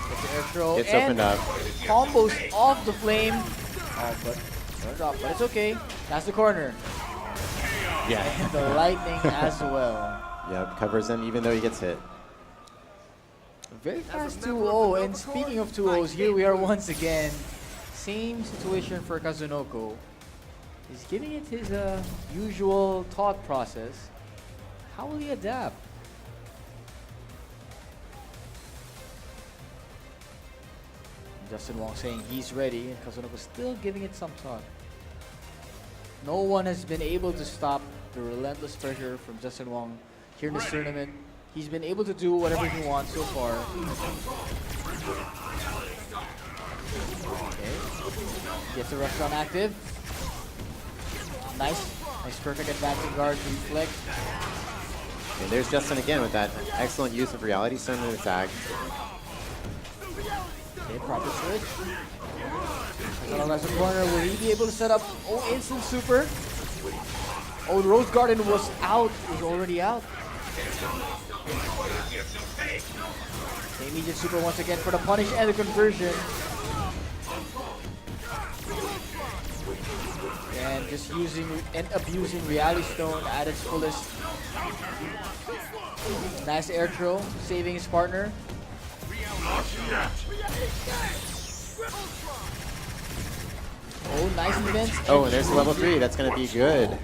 Get the air throw.
It's
and
opened up.
Combos off the flame. Oh, but drop. But it's okay. That's the corner.
Yeah.
And the lightning as well.
Yep, covers him even though he gets hit.
Very fast 2-0. And speaking of 2-0s, here we are once again. Same situation for Kazunoko. He's giving it his usual thought process. How will he adapt? Justin Wong saying he's ready, and Kazunoko still giving it some thought. No one has been able to stop the relentless pressure from Justin Wong here in this tournament. He's been able to do whatever he wants so far. Okay. Gets the rush on active. Nice perfect advancing guard to reflect.
And there's Justin again with that excellent use of Reality Stone and attack.
Okay, proper switch. Kazunoko has a corner. Will he be able to set up? Oh, instant super. Oh, the Rose Garden was out. Was already out. Okay, immediate super once again for the punish and the conversion. And just using and abusing Reality Stone at its fullest. Nice air throw, saving his partner. Oh, nice defense.
Oh, and there's level 3. That's going to be good.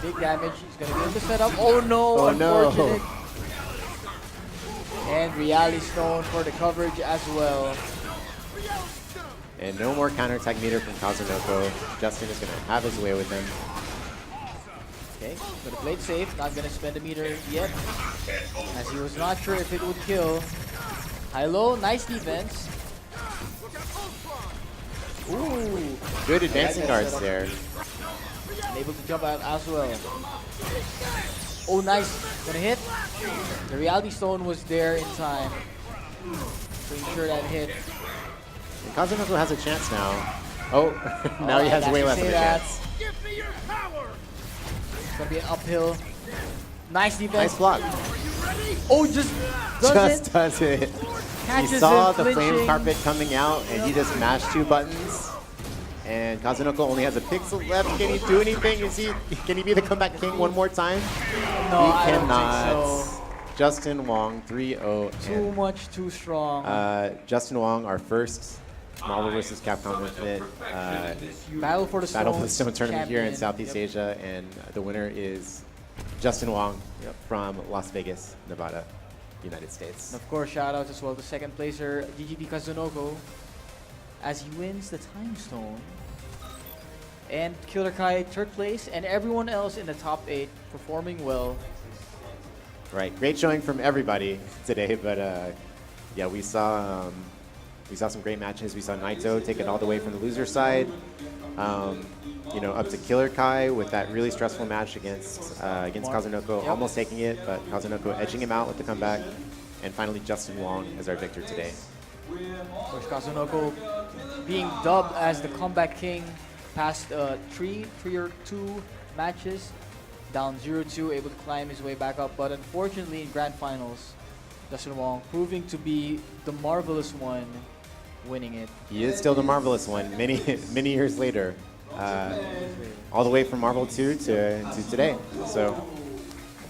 Big damage. He's going to be able to set up. Oh no,
Oh, no.
unfortunate. And Reality Stone for the coverage as well.
And no more counterattack meter from Kazunoko. Justin is going to have his way with him.
Okay, but the blade safe. Not going to spend a meter yet, as he was not sure if it would kill. High-low, nice defense. Ooh.
Good advancing guards
setup.
there.
And able to jump out as well. Oh, nice. Gonna hit. The Reality Stone was there in time to ensure that hit.
And Kazunoko has a chance now. Oh, now he has way less of a chance.
It's gonna be an uphill. Nice defense.
Nice block.
Oh, just does
Just
it.
does it. He
Catches
saw
him
the flame
flinching.
carpet coming out and he just mashed 2 buttons. And Kazunoko only has a pixel left. Can he do anything? Can he be the comeback king one more time?
No,
He
I don't
cannot.
think so.
Justin Wong, 3-0.
Too much, too strong.
Justin Wong, our first Marvel vs. Capcom Infinite
Battle for the
Stone tournament here in
champion.
Southeast
Yep.
Asia, and the winner is Justin Wong from Las Vegas, Nevada, United States.
And of course, shout out as well to second placer GGB Kazunoko as he wins the Time Stone. And Killer Kai third place, and everyone else in the top 8 performing well.
Right, great showing from everybody today, but yeah, we saw some great matches. We saw Naito take it all the way from the loser side, you know, up to Killer Kai with that really stressful match against Kazunoko, almost taking it, but Kazunoko edging him out with the comeback, and finally Justin Wong as our victor today.
Of course, Kazunoko being dubbed as the comeback king past three or two matches, down 0-2, able to climb his way back up, but unfortunately in grand finals, Justin Wong proving to be the marvelous one, winning it.
He is still the marvelous one many years later, all the way from Marvel 2 to today. So,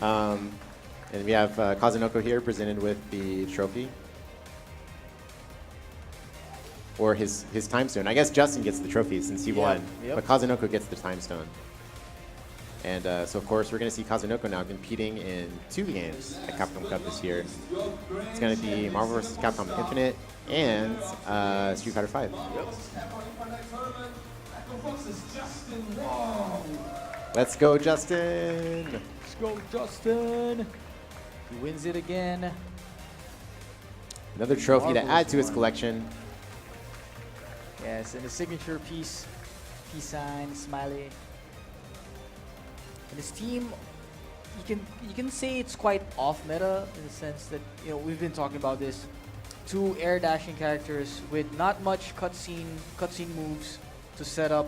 and we have Kazunoko here presented with the trophy, or his time stone. I guess Justin gets the trophy since he won, but Kazunoko gets the time stone. And so, of course, we're going to see Kazunoko now competing in 2 games at Capcom Cup this year. It's going to be Marvel vs. Capcom Infinite and Street Fighter 5. Let's go, Justin!
Let's go, Justin! He wins it again.
Another trophy to add to his collection.
Yes, and the signature piece, peace sign, smiley. And his team, you can say it's quite off meta in the sense that, you know, we've been talking about this. 2 air dashing characters with not much cutscene moves to set up.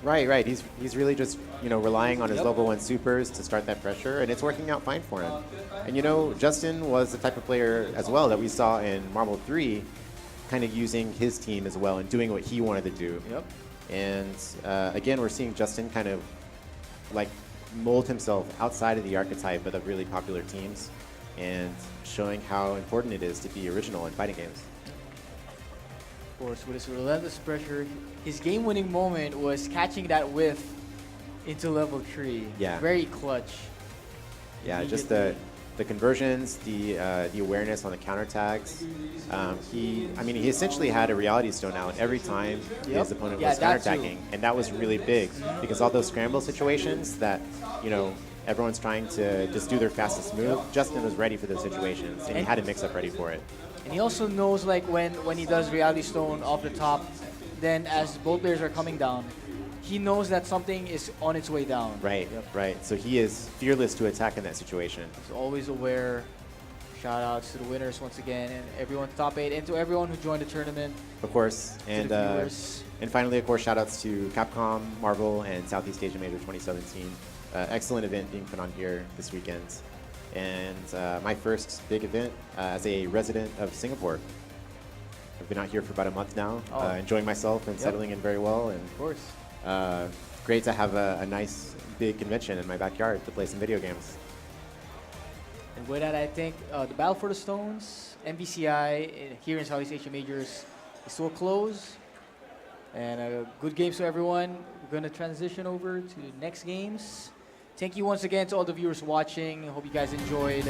Right. He's really just, you know, relying on his level 1 supers to start that pressure, and it's working out fine for him. And you know, Justin was the type of player as well that we saw in Marvel 3, kind of using his team as well and doing what he wanted to do. And again, we're seeing Justin kind of like mold himself outside of the archetype of the really popular teams, and showing how important it is to be original in fighting games.
Of course, with his relentless pressure, his game-winning moment was catching that whiff into level 3.
Yeah.
Very clutch.
Yeah, just the conversions, the awareness on the counterattacks. He essentially had a reality stone out every time his opponent was counterattacking, and that was really big because all those scramble situations that, you know, everyone's trying to just do their fastest move. Justin was ready for those situations, and he had a mix-up ready for it.
And he also knows, like, when he does reality stone off the top, then as both players are coming down, he knows that something is on its way down.
Right. So he is fearless to attack in that situation.
He's always aware. Shout outs to the winners once again, and everyone top 8, and to everyone who joined the tournament.
Of course. And
the viewers.
And finally, of course, shout outs to Capcom, Marvel, and Southeast Asia Major 2017. Excellent event being put on here this weekend. And my first big event as a resident of Singapore. I've been out here for about a month now, enjoying myself and settling in very well. And
Of course.
great to have a nice big convention in my backyard to play some video games.
And with that, I think the Battle for the Stones, MVCI here in Southeast Asia Majors is to a close. And good games to everyone. We're going to transition over to the next games. Thank you once again to all the viewers watching. I hope you guys enjoyed.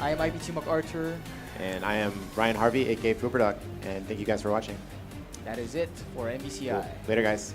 I am IBT MacArthur.
And I am Ryan Harvey, aka Fuberduck, and thank you guys for watching.
That is it for MVCI.
Cool. Later, guys.